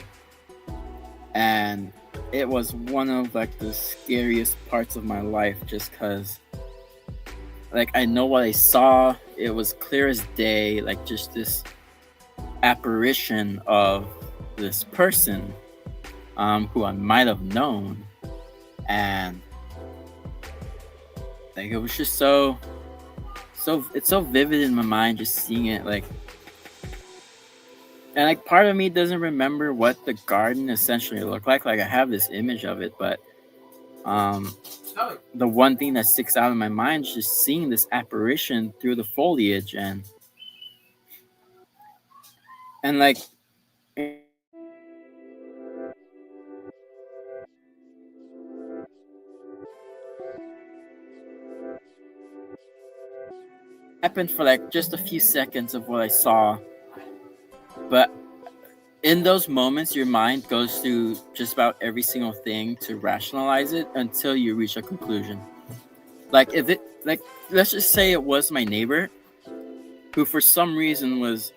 and it was one of like the scariest parts of my life, just because like I know what I saw. It was clear as day, like just this apparition of this person who I might have known, and like it was just so it's so vivid in my mind just seeing it, like. And like part of me doesn't remember what the garden essentially looked like. Like I have this image of it, but the one thing that sticks out in my mind is just seeing this apparition through the foliage, and like happened for like just a few seconds of what I saw. But in those moments, your mind goes through just about every single thing to rationalize it until you reach a conclusion. Like if it, like, let's just say it was my neighbor who for some reason was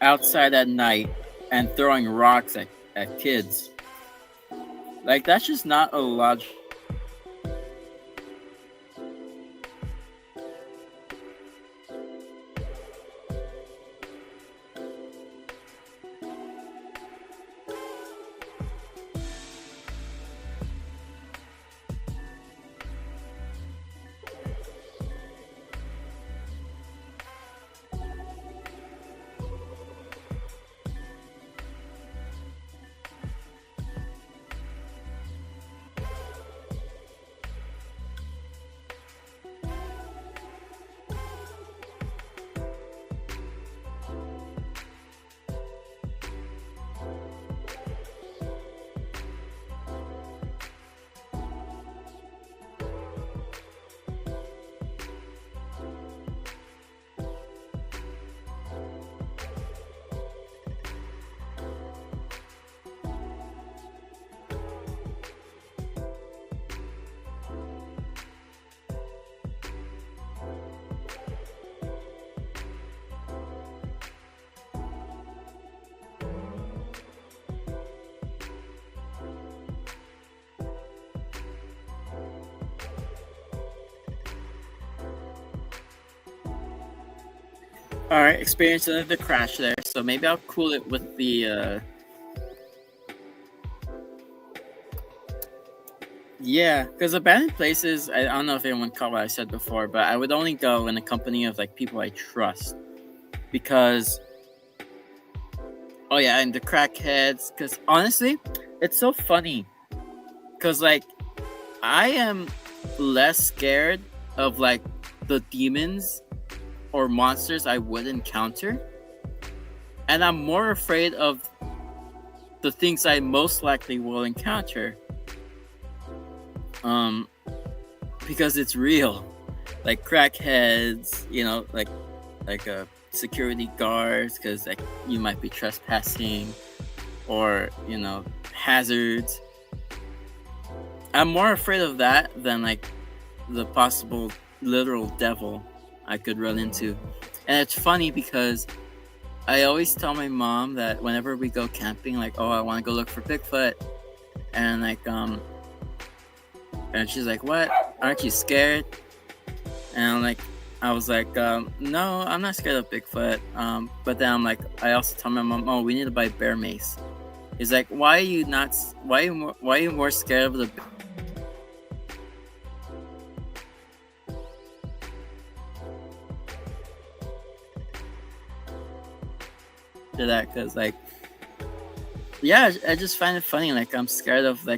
outside at night and throwing rocks at kids. Like that's just not a logical. All right, experiencing the crash there, so maybe I'll cool it with the. Yeah, because abandoned places, I don't know if anyone caught what I said before, but I would only go in the company of like people I trust, because. Oh yeah, and the crackheads, because honestly, it's so funny, because like, I am less scared of like the demons or monsters I would encounter, and I'm more afraid of the things I most likely will encounter. um, because it's real. Like crackheads, security guards, because like you might be trespassing, or hazards. I'm more afraid of that than like the possible literal devil I could run into. And it's funny because I always tell my mom that whenever we go camping, like, oh, I want to go look for Bigfoot, and and she's like, what? Aren't you scared? And I was like, no, I'm not scared of Bigfoot. But then I also tell my mom, oh, we need to buy bear mace. He's like, why are you not? Why are you more scared of the? To that, because yeah, I just find it funny. Like I'm scared of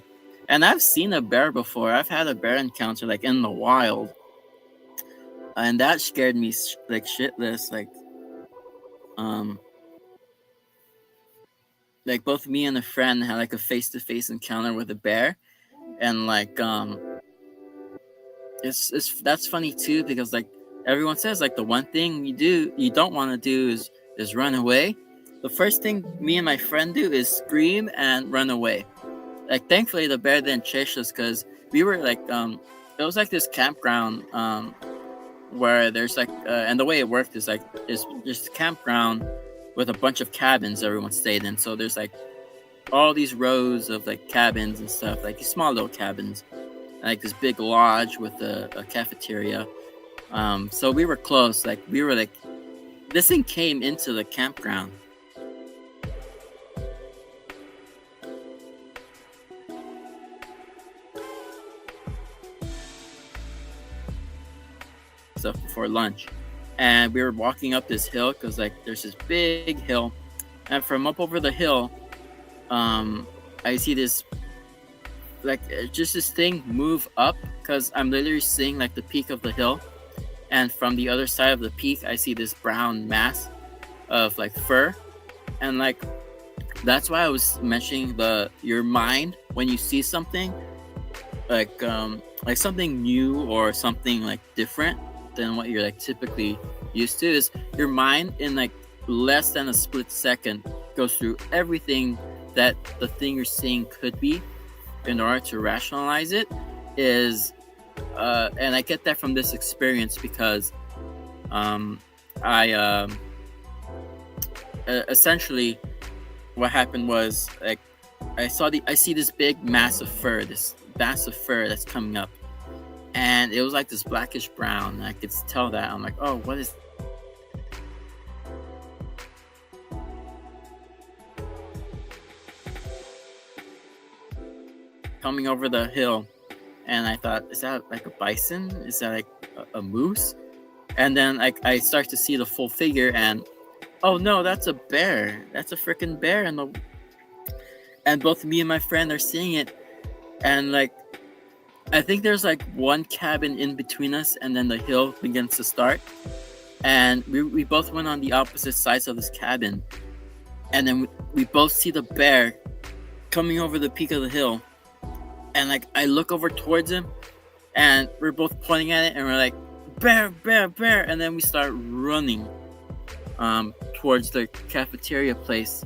and I've seen a bear before. I've had a bear encounter like in the wild, and that scared me shitless. Um, both me and a friend had like a face-to-face encounter with a bear, and it's that's funny too, because like everyone says like the one thing you don't want to do is run away. The first thing me and my friend do is scream and run away. Like thankfully the bear didn't chase us, because we were it was like this campground where there's and the way it worked is it's just a campground with a bunch of cabins everyone stayed in. So there's like all these rows of like cabins and stuff, like these small little cabins, and like this big lodge with a cafeteria. So we were close. Like we were this thing came into the campground. Stuff before lunch, and we were walking up this hill, because like there's this big hill, and from up over the hill, I see this just this thing move up, because I'm literally seeing like the peak of the hill, and from the other side of the peak I see this brown mass of like fur. And that's why I was mentioning your mind when you see something like something new or something like different than what you're like typically used to, is your mind in like less than a split second goes through everything that the thing you're seeing could be in order to rationalize it. And I get that from this experience, because I essentially what happened was I see this big massive fur, that's coming up, and it was like this blackish brown, and I could tell that. I'm like, oh, what is coming over the hill? And I thought, is that like a bison? Is that like a moose? And then I start to see the full figure, and oh no, that's a bear. That's a freaking bear. And both me and my friend are seeing it, and I think there's like one cabin in between us, and then the hill begins to start, and we both went on the opposite sides of this cabin, and then we both see the bear coming over the peak of the hill, and I look over towards him, and we're both pointing at it, and we're like, bear, bear, bear, and then we start running towards the cafeteria place,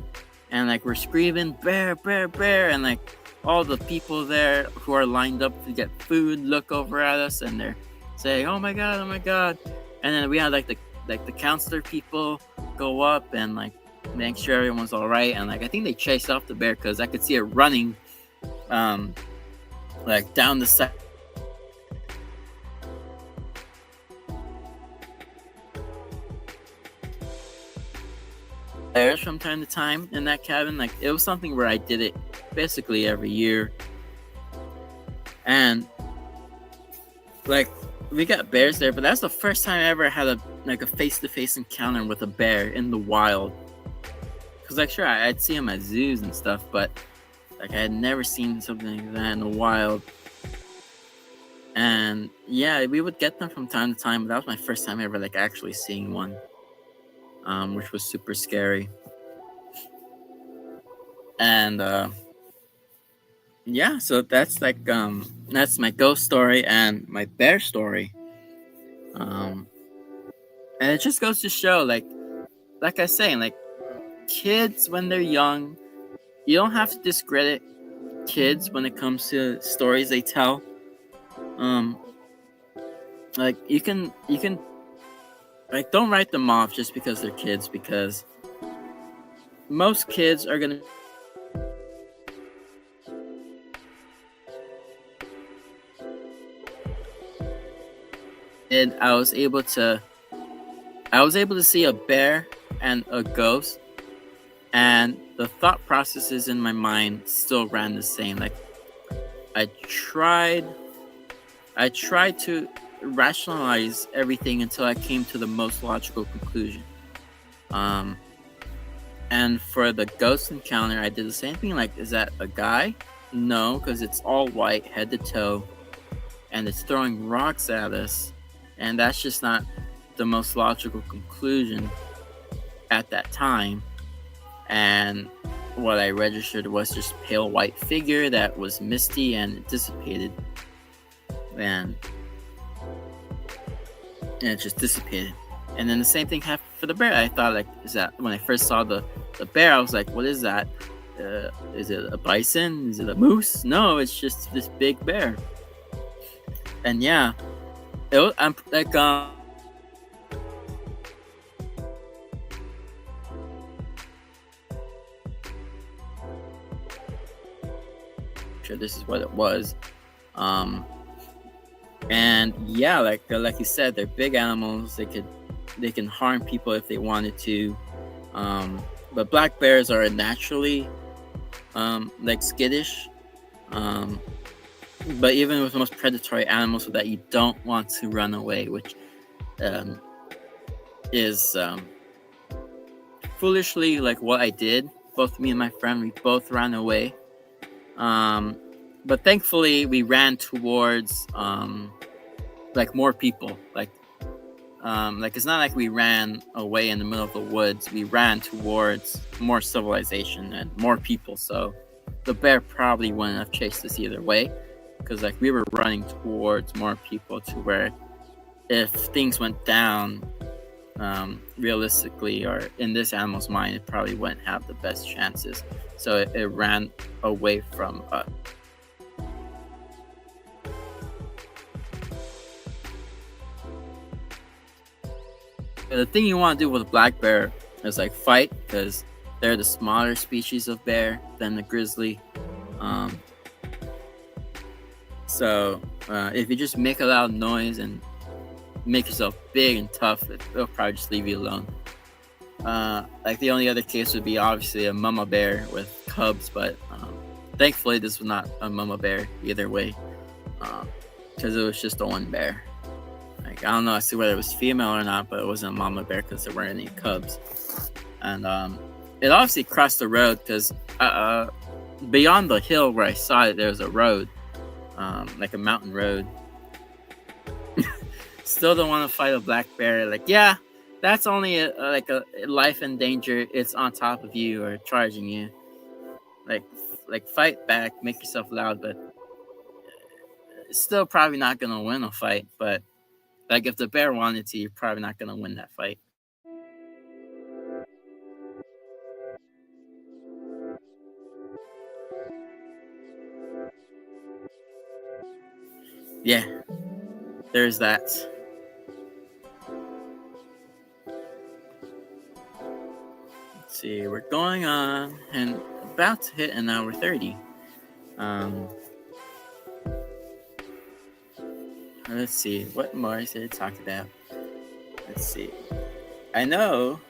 and we're screaming, bear, bear, bear, and all the people there who are lined up to get food look over at us, and they're saying, oh my god, oh my god. And then we had the counselor people go up and make sure everyone's all right, and I think they chased off the bear, because I could see it running down the side from time to time in that cabin. It was something where I did it basically every year, and we got bears there, but that's the first time I ever had a face-to-face encounter with a bear in the wild. Because sure, I'd see them at zoos and stuff, but I had never seen something like that in the wild. And yeah, we would get them from time to time, but that was my first time ever actually seeing one, which was super scary. And yeah, so that's my ghost story and my bear story. Um, and it just goes to show, like I was saying, like kids when they're young, you don't have to discredit kids when it comes to stories they tell. Um, like you can like don't write them off just because they're kids, because most kids are gonna. And I was able to see a bear and a ghost, and the thought processes in my mind still ran the same. Like I tried I tried to rationalize everything until I came to the most logical conclusion. Um and for the ghost encounter, I did the same thing. Like, is that a guy? No, because it's all white, head to toe, and it's throwing rocks at us, and that's just not the most logical conclusion at that time. And what I registered was just pale white figure that was misty and it dissipated, and, and it just dissipated. And then the same thing happened for the bear. I thought, like, is that when I first saw the bear, I was like, what is that? Is it a bison? Is it a moose? No, it's just this big bear. And yeah, I'm like, sure this is what it was. And yeah, like you said, they're big animals. They can harm people if they wanted to. But black bears are naturally like skittish. But even with the most predatory animals, so that you don't want to run away, which is foolishly like what I did. Both me and my friend, we both ran away. But thankfully, we ran towards like more people. Like it's not like we ran away in the middle of the woods. We ran towards more civilization and more people. So the bear probably wouldn't have chased us either way, because like we were running towards more people, to where if things went down, realistically, or in this animal's mind, it probably wouldn't have the best chances. So it ran away from us. The thing you want to do with a black bear is like fight, because they're the smaller species of bear than the grizzly. So if you just make a loud noise and make yourself big and tough, it'll probably just leave you alone. Like the only other case would be obviously a mama bear with cubs, but thankfully this was not a mama bear either way, because it was just the one bear. Like, I don't know, I see whether it was female or not, but it wasn't a mama bear because there weren't any cubs. And it obviously crossed the road, because beyond the hill where I saw it, there was a road, like a mountain road. Still don't want to fight a black bear. Like, yeah, that's only a life in danger. It's on top of you or charging you. Like fight back, make yourself loud, but it's still probably not gonna win a fight. But like, if the bear wanted to, you're probably not gonna win that fight. Yeah, there's that. Let's see, we're going on and about to hit an hour 30. Let's see, what more is there to talk about? Let's see. I know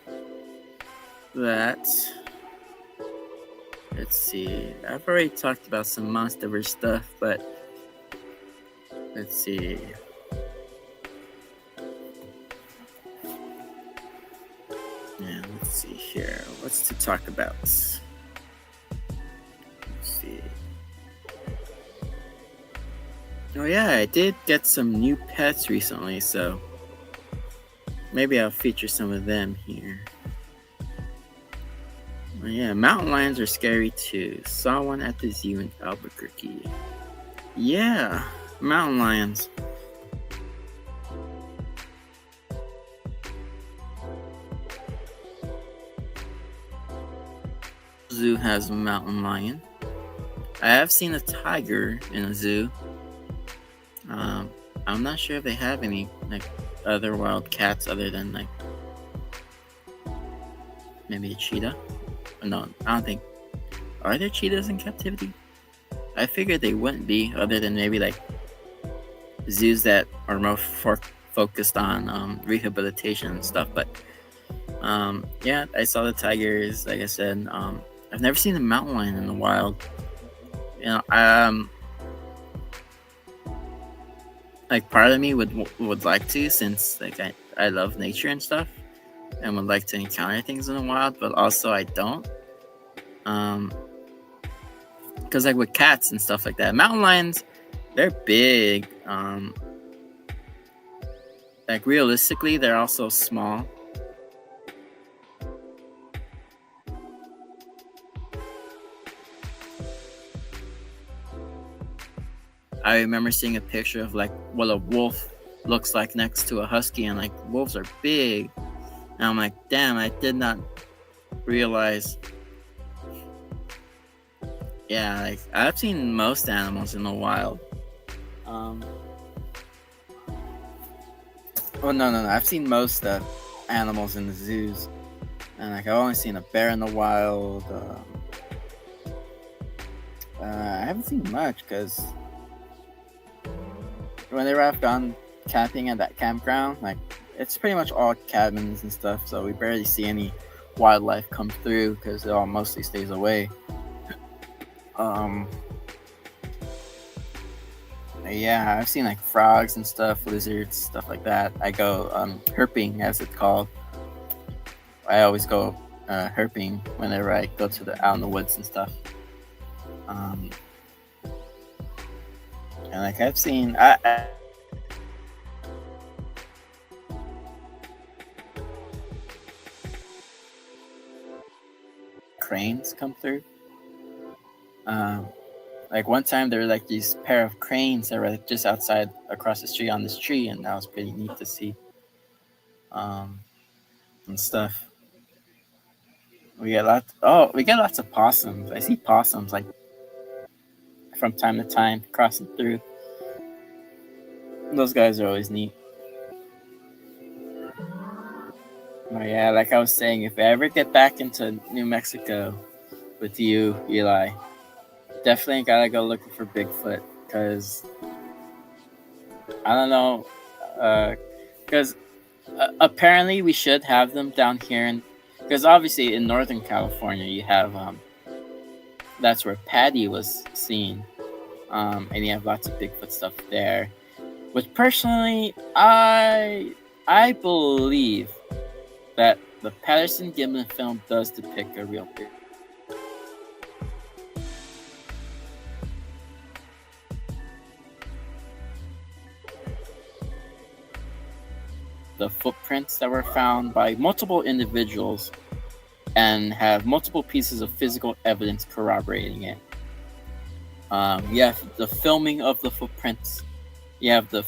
that. Let's see. I've already talked about some Monsterverse stuff, but let's see. Yeah, let's see here. What's to talk about? Let's see. Oh yeah, I did get some new pets recently, so maybe I'll feature some of them here. Yeah, mountain lions are scary too. Saw one at the zoo in Albuquerque. Yeah, mountain lions. Zoo has a mountain lion. I have seen a tiger in a zoo. I'm not sure if they have any like other wild cats other than like maybe a cheetah. No, I don't think. Are there cheetahs in captivity? I figured they wouldn't be, other than maybe like zoos that are more focused on rehabilitation and stuff. But yeah, I saw the tigers. Like I said, I've never seen a mountain lion in the wild. You know, like part of me would like to, since like I love nature and stuff, and would like to encounter things in the wild, but also I don't. Because like with cats and stuff like that, mountain lions, they're big. Like realistically, they're also small. I remember seeing a picture of like what a wolf looks like next to a husky, and like wolves are big. And I'm like, damn, I did not realize. Yeah, like I've seen most animals in the wild. Well, no, I've seen most animals in the zoos, and like I've only seen a bear in the wild. I haven't seen much because whenever I've gone camping at that campground, like it's pretty much all cabins and stuff, so we barely see any wildlife come through because it all mostly stays away. Yeah, I've seen like frogs and stuff, lizards, stuff like that. I go herping, as it's called. I always go herping whenever I go to out in the woods and stuff. And like I've seen, cranes come through. Like one time there were like these pair of cranes that were like just outside across the street on this tree, and that was pretty neat to see. And stuff. We get lots of possums. I see possums like from time to time crossing through. Those guys are always neat. Oh yeah, like I was saying, if I ever get back into New Mexico with you, Eli, definitely gotta go looking for Bigfoot, because I don't know, because apparently we should have them down here, because obviously in Northern California you have that's where Patty was seen, and you have lots of Bigfoot stuff there. Which personally, I believe that the Patterson-Gimlin film does depict a real Bigfoot. The footprints that were found by multiple individuals and have multiple pieces of physical evidence corroborating it. You have the filming of the footprints. You have the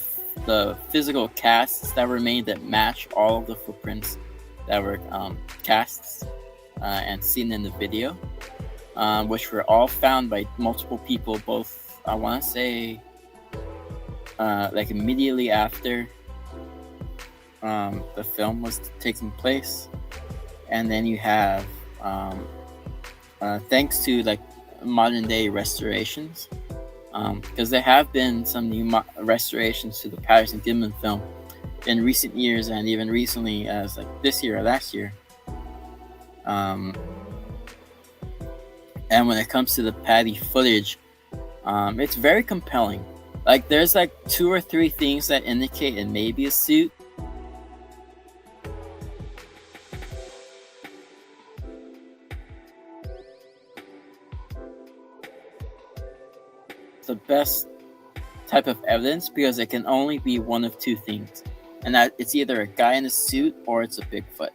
physical casts that were made that match all of the footprints that were casts and seen in the video, which were all found by multiple people, both, I want to say, like immediately after the film was taking place. And then you have, thanks to like modern day restorations, because there have been some new restorations to the Patterson-Gimlin film in recent years, and even recently, as like this year or last year. And when it comes to the Patty footage, it's very compelling. Like there's like 2 or 3 things that indicate it may be a suit. The best type of evidence, because it can only be one of 2 things, and that it's either a guy in a suit or it's a Bigfoot.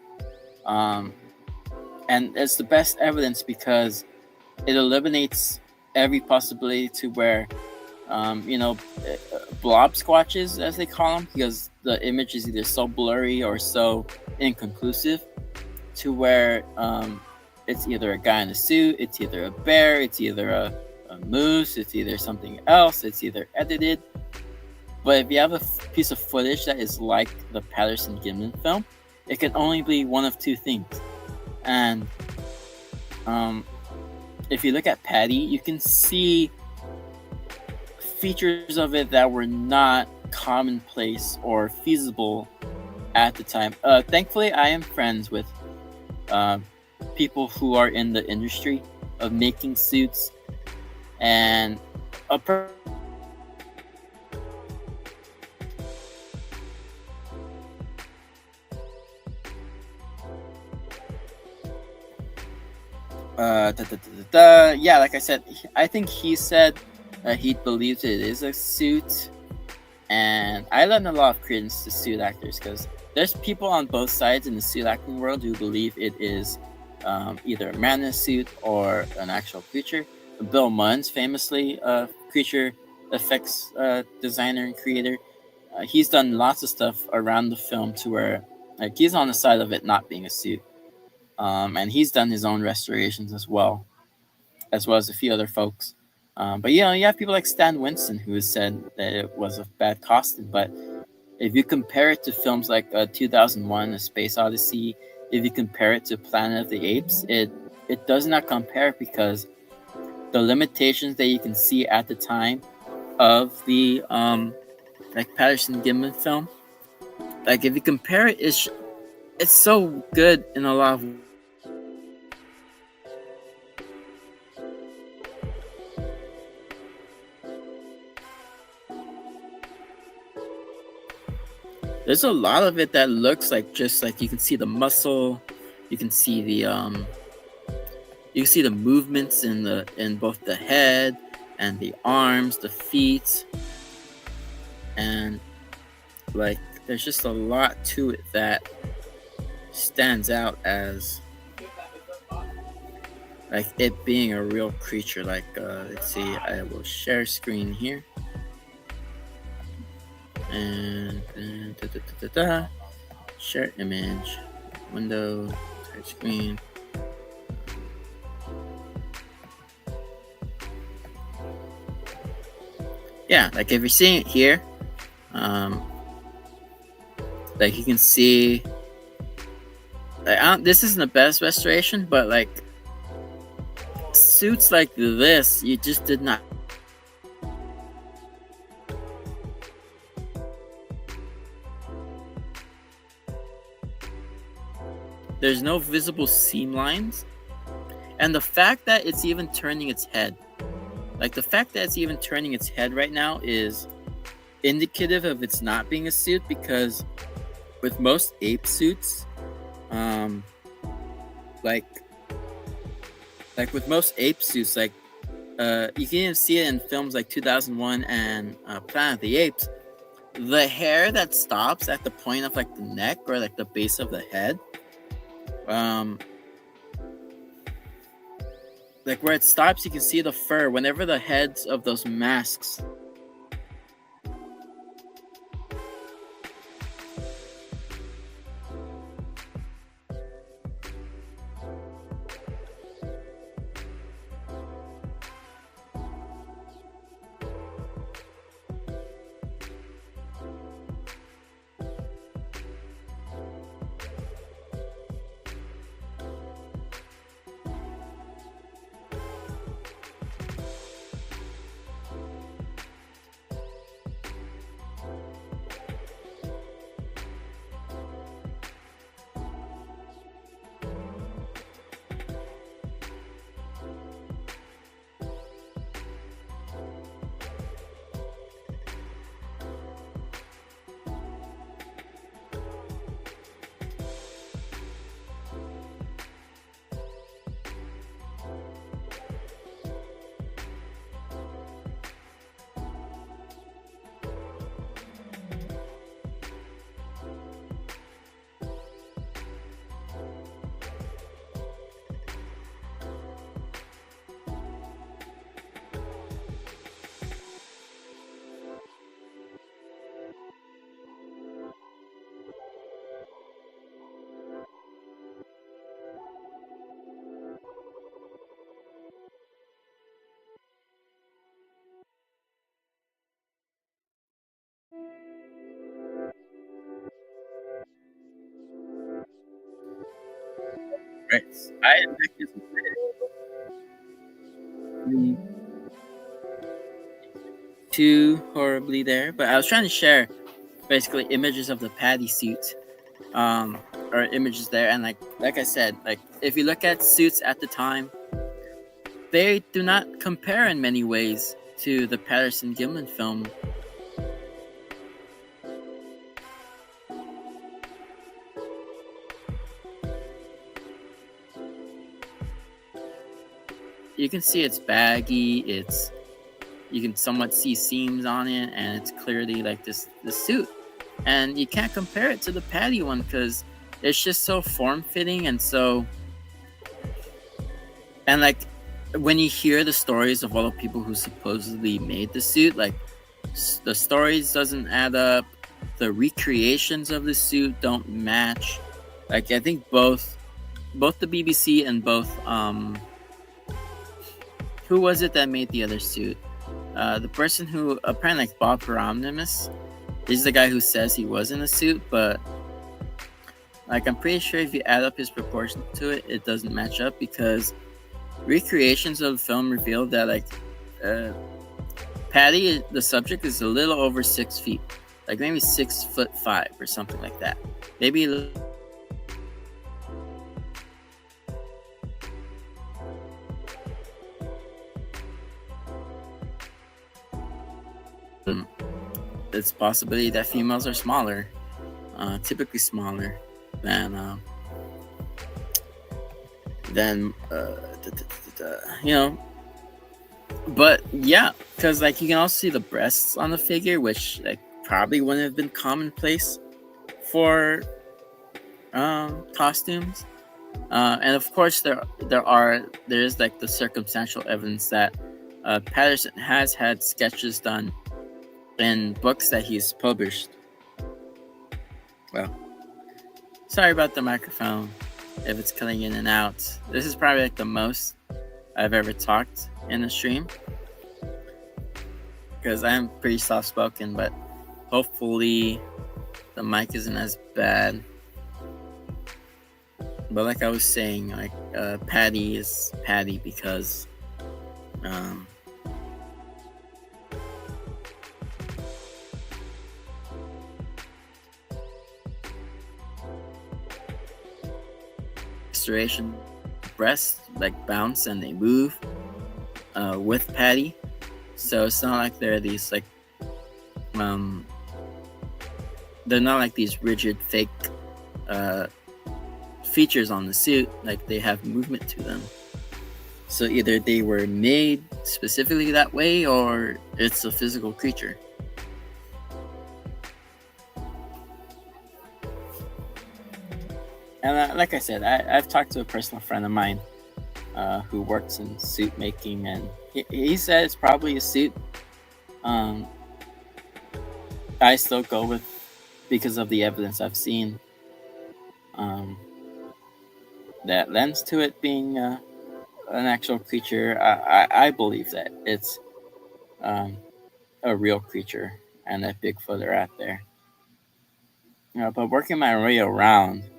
And it's the best evidence because it eliminates every possibility to where, blob squatches, as they call them, because the image is either so blurry or so inconclusive to where it's either a guy in a suit, it's either a bear, it's either a moose, it's either something else, it's either edited. But if you have a piece of footage that is like the Patterson-Gimlin film, it can only be one of two things. And if you look at Patty, you can see features of it that were not commonplace or feasible at the time. Thankfully, I am friends with people who are in the industry of making suits, and a yeah, like I said, I think he said he believes it is a suit, and I lend a lot of credence to suit actors because there's people on both sides in the suit acting world who believe it is either a man in a suit or an actual creature. Bill Munn's famously a creature effects designer and creator. He's done lots of stuff around the film to where he's on the side of it not being a suit. And he's done his own restorations as well as a few other folks. But you have people like Stan Winston who has said that it was a bad costume. But if you compare it to films like 2001: A Space Odyssey, if you compare it to Planet of the Apes, it does not compare because the limitations that you can see at the time of the like Patterson-Gimlin film, like if you compare it, it's so good in a lot of there's a lot of it that looks like just like you can see the muscle, you can see the movements in both the head and the arms, the feet, and like there's just a lot to it that stands out as like it being a real creature. Like let's see, I will share screen here. And share image, window, touch screen. Yeah, like if you're seeing it here, like you can see, like, this isn't the best restoration, but like suits like this, you just did not. There's no visible seam lines. And the fact that it's even turning its head, like the fact that it's even turning its head right now is indicative of it's not being a suit, because with most ape suits, like with most ape suits, like you can even see it in films like 2001 and Planet of the Apes, the hair that stops at the point of like the neck or like the base of the head, like where it stops, you can see the fur. Whenever the heads of those masks Right. I injected some too horribly there, but I was trying to share basically images of the Paddy suit, um, or images there, and like I said, like if you look at suits at the time, they do not compare in many ways to the Patterson Gimlin film. You can see it's baggy, you can somewhat see seams on it, and it's clearly like this suit. And you can't compare it to the Paddy one because it's just so form-fitting and so... And like when you hear the stories of all the people who supposedly made the suit, like the stories doesn't add up, the recreations of the suit don't match. Like I think both the BBC and both who was it that made the other suit? The person who apparently, like Bob Hieronymus, is the guy who says he was in the suit, but like I'm pretty sure if you add up his proportion to it, it doesn't match up because recreations of the film revealed that like Paddy, the subject, is a little over 6 feet, like maybe 6'5" or something like that. Maybe it's a possibility that females are smaller, typically smaller than you know. But yeah, because like you can also see the breasts on the figure, which like probably wouldn't have been commonplace for costumes. And of course there is like the circumstantial evidence that Patterson has had sketches done in books that he's published. Well, sorry about the microphone if it's cutting in and out. This is probably like the most I've ever talked in a stream because I'm pretty soft spoken, but hopefully the mic isn't as bad. But like I was saying, like Paddy is Paddy because restoration breasts like bounce and they move with Paddy, so it's not like they're these like they're not like these rigid fake features on the suit. Like they have movement to them, so either they were made specifically that way or it's a physical creature. And like I said, I've talked to a personal friend of mine who works in suit making, and he said it's probably a suit. I still go with, because of the evidence I've seen, that lends to it being an actual creature. I believe that it's a real creature and that Bigfoot are out there. But working my way around,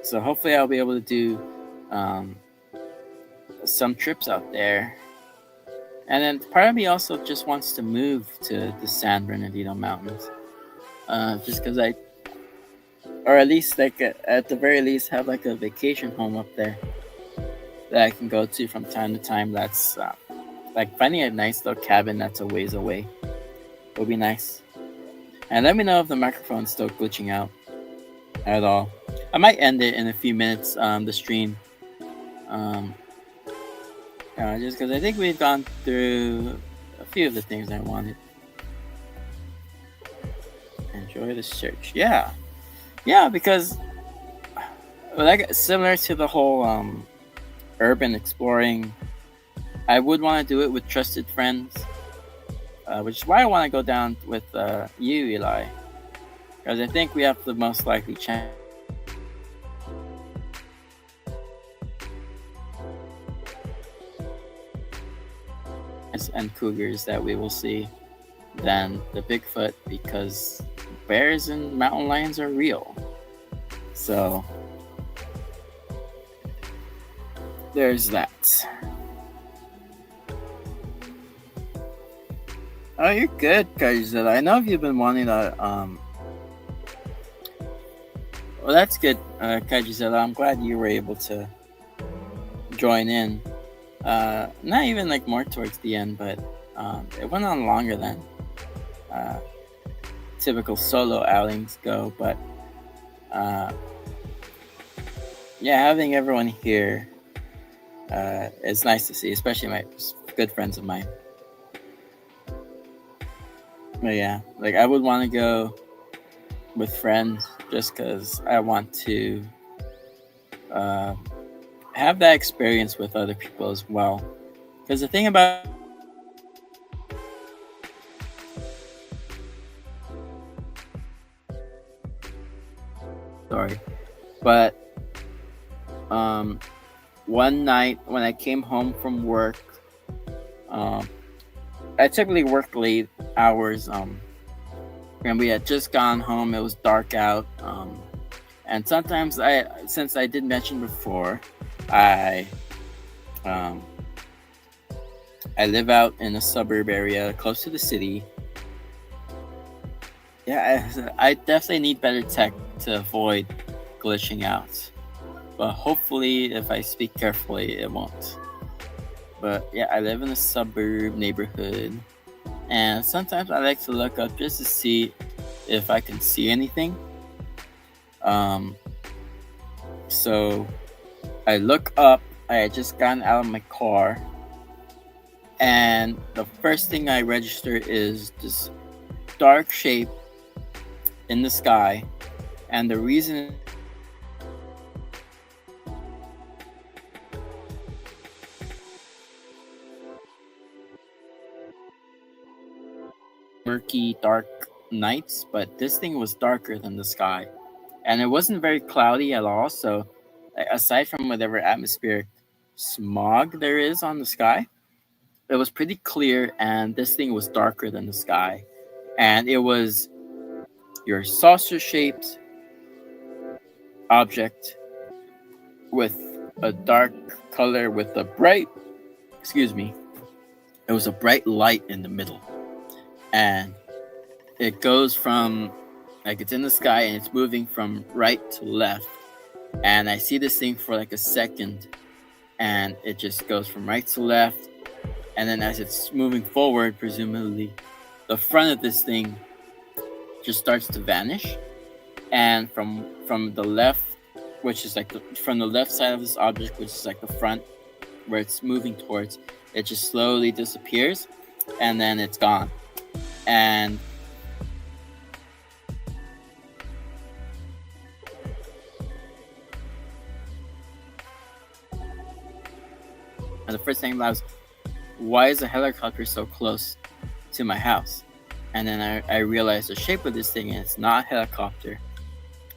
so hopefully I'll be able to do some trips out there. And then part of me also just wants to move to the San Bernardino Mountains, just because or at least like at the very least have like a vacation home up there that I can go to from time to time. That's like finding a nice little cabin that's a ways away would be nice. And let me know if the microphone's still glitching out at all. I might end it in a few minutes, the stream, just because I think we've gone through a few of the things I wanted. Enjoy the search. Yeah, because like similar to the whole urban exploring, I would want to do it with trusted friends, which is why I want to go down with you, Eli, because I think we have the most likely chance and cougars that we will see than the Bigfoot, because bears and mountain lions are real. So there's that. Oh, you're good, Kaijunaut. I know you've been wanting to. Well, that's good, Kaijunaut. I'm glad you were able to join in. Not even like more towards the end, but it went on longer than typical solo outings go. But yeah, having everyone here is nice to see, especially my good friends of mine. But yeah, like I would want to go with friends just because I want to have that experience with other people as well. Because the thing about but one night when I came home from work, I typically work late hours, and we had just gone home. It was dark out, and sometimes since I did mention before, I live out in a suburb area close to the city. Yeah, I definitely need better tech to avoid glitching out. But hopefully, if I speak carefully, it won't. But yeah, I live in a suburb neighborhood, and sometimes I like to look up just to see if I can see anything. So I look up. I had just gotten out of my car, and the first thing I register is this dark shape in the sky, and the reason murky dark nights, but this thing was darker than the sky, and it wasn't very cloudy at all. So aside from whatever atmospheric smog there is on the sky, it was pretty clear, and this thing was darker than the sky, and it was your saucer shaped object with a dark color with a bright it was a bright light in the middle, and it goes from, like, it's in the sky and it's moving from right to left, and I see this thing for like a second, and it just goes from right to left, and then as it's moving forward, presumably the front of this thing just starts to vanish, and from the left, which is like from the left side of this object, which is like the front where it's moving towards, it just slowly disappears, and then it's gone. And the first thing I was, why is a helicopter so close to my house? And then I realized the shape of this thing, and it's not a helicopter.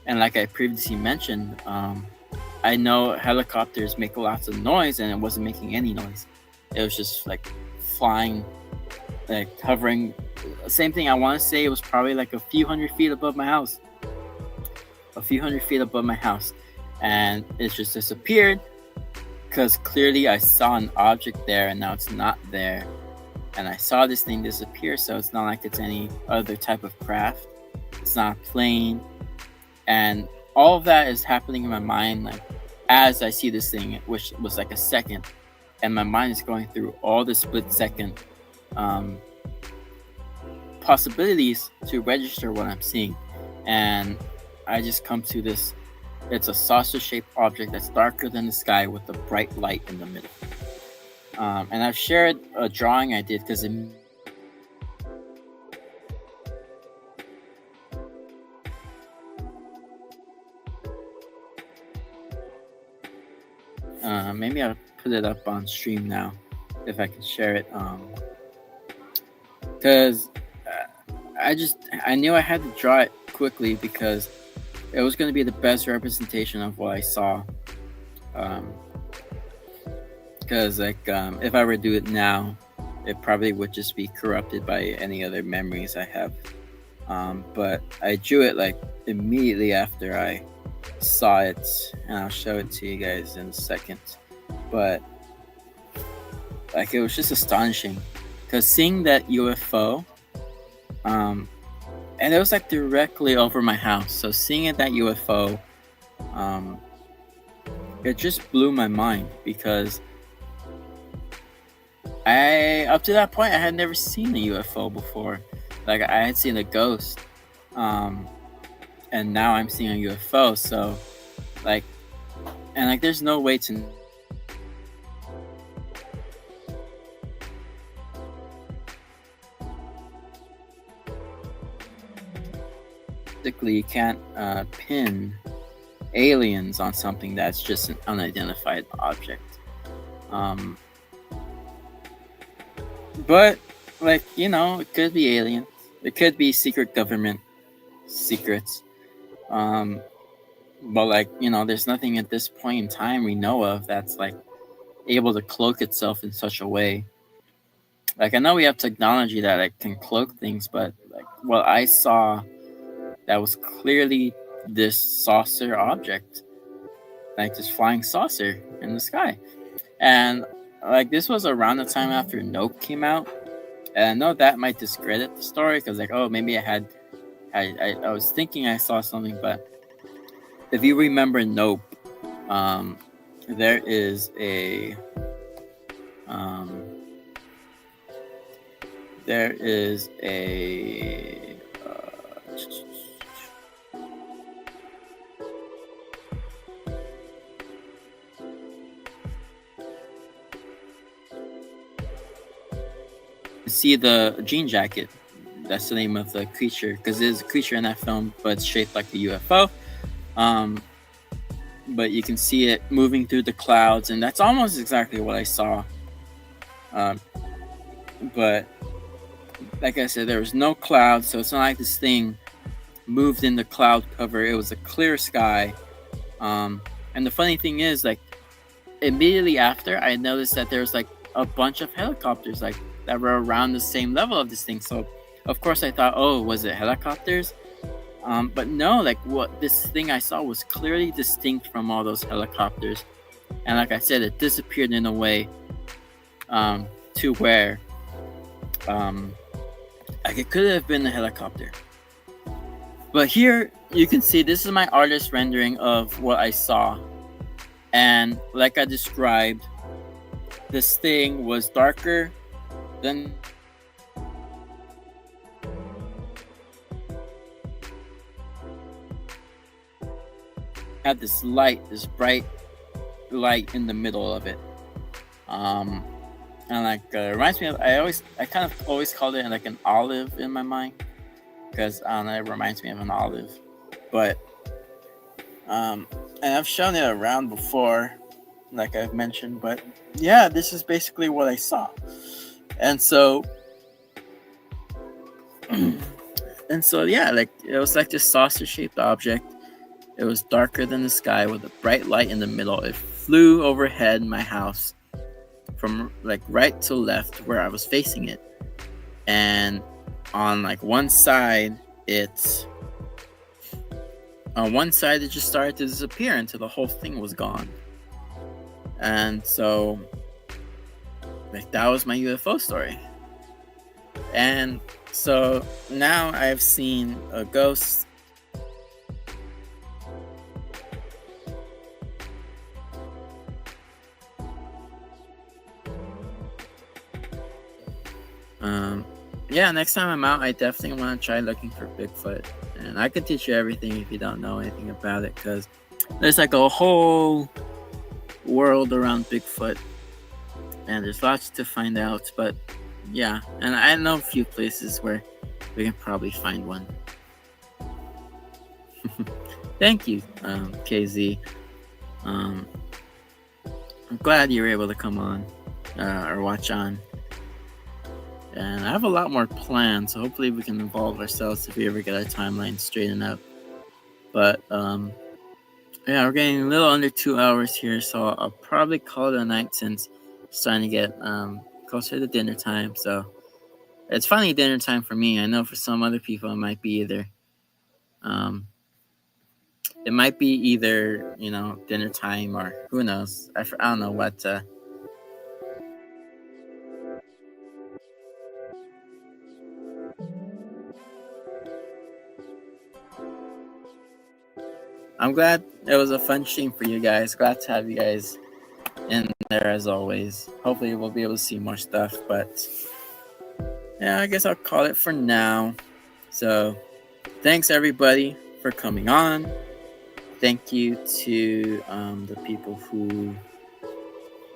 And like I previously mentioned, I know helicopters make lots of noise, and it wasn't making any noise. It was just like flying, like hovering. Same thing, I want to say it was probably like a few hundred feet above my house. And it just disappeared, because clearly I saw an object there, and now it's not there. And I saw this thing disappear, so it's not like it's any other type of craft. It's not a plane. And all of that is happening in my mind, like, as I see this thing, which was like a second. And my mind is going through all the split-second possibilities to register what I'm seeing. And I just come to this, it's a saucer-shaped object that's darker than the sky with a bright light in the middle. And I've shared a drawing I did, because it maybe I'll put it up on stream now if I can share it, because I knew I had to draw it quickly because it was going to be the best representation of what I saw, because like if I were to do it now, it probably would just be corrupted by any other memories I have. But I drew it like immediately after I saw it, and I'll show it to you guys in a second. But like it was just astonishing because seeing that UFO, and it was like directly over my house. So seeing that UFO, it just blew my mind because up to that point I had never seen a UFO before. Like I had seen a ghost, and now I'm seeing a UFO. So like, and like there's no way to basically you can't pin aliens on something that's just an unidentified object. But like, you know, it could be aliens. It could be secret government secrets. But like, you know, there's nothing at this point in time we know of that's like able to cloak itself in such a way. Like I know we have technology that like can cloak things, but like what I saw, that was clearly this saucer object, like this flying saucer in the sky. And like this was around the time after Nope came out, and I know that might discredit the story because like, oh, maybe I was thinking I saw something, but if you remember Nope, there is a see the jean jacket. That's the name of the creature because there's a creature in that film, but it's shaped like a UFO. But you can see it moving through the clouds, and that's almost exactly what I saw. But like I said, there was no clouds, so it's not like this thing moved in the cloud cover. It was a clear sky. And the funny thing is, like, immediately after, I noticed that there was like a bunch of helicopters like that were around the same level of this thing. So of course I thought, oh, was it helicopters? But no, like what this thing I saw was clearly distinct from all those helicopters. And like I said, it disappeared in a way to where like it could have been a helicopter. But here you can see this is my artist rendering of what I saw. And like I described, this thing was darker than had this bright light in the middle of it. And like it reminds me of I kind of always called it like an olive in my mind because I don't know, it reminds me of an olive. But and I've shown it around before, like I've mentioned, but yeah, this is basically what I saw. And so yeah, like it was like this saucer shaped object. It was darker than the sky with a bright light in the middle. It flew overhead my house from like right to left where I was facing it. And on like one side it just started to disappear until the whole thing was gone. And so like that was my UFO story. And so now I've seen a ghost. Yeah, next time I'm out, I definitely want to try looking for Bigfoot. And I can teach you everything if you don't know anything about it, because there's like a whole world around Bigfoot. And there's lots to find out. But yeah, and I know a few places where we can probably find one. Thank you, KZ. I'm glad you were able to come on or watch on. And I have a lot more planned, so hopefully we can involve ourselves if we ever get our timeline straightened up. But yeah, we're getting a little under 2 hours here, so I'll probably call it a night since it's starting to get closer to dinner time. So it's finally dinner time for me. I know for some other people it might be either. It might be either, dinner time or who knows. I don't know what. I'm glad it was a fun stream for you guys. Glad to have you guys in there as always. Hopefully we'll be able to see more stuff, but yeah, I guess I'll call it for now. So thanks everybody for coming on. Thank you to the people who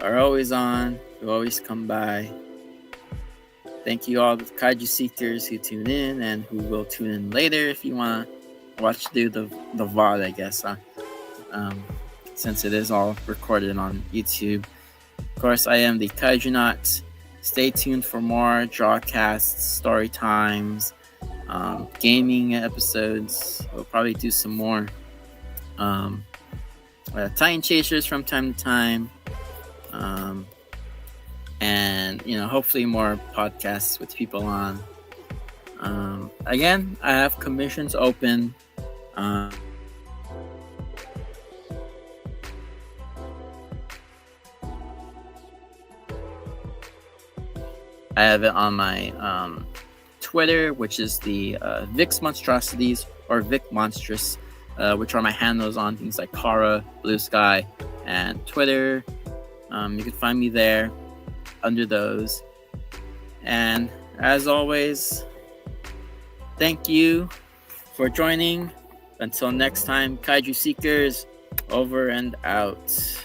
are always on, who always come by. Thank you all the Kaiju Seekers who tune in and who will tune in later if you want to watch the VOD, I guess, since it is all recorded on YouTube. Of course, I am the Kaijunaut. Stay tuned for more drawcasts, story times, gaming episodes. We'll probably do some more Titan Chasers from time to time. And hopefully more podcasts with people on. Again, I have commissions open. I have it on my Twitter, which is the Vix Monstrosities or Vic Monstrous, which are my handles on things like Kara, Blue Sky, and Twitter. You can find me there under those. And as always, thank you for joining. Until next time, Kaiju Seekers, over and out.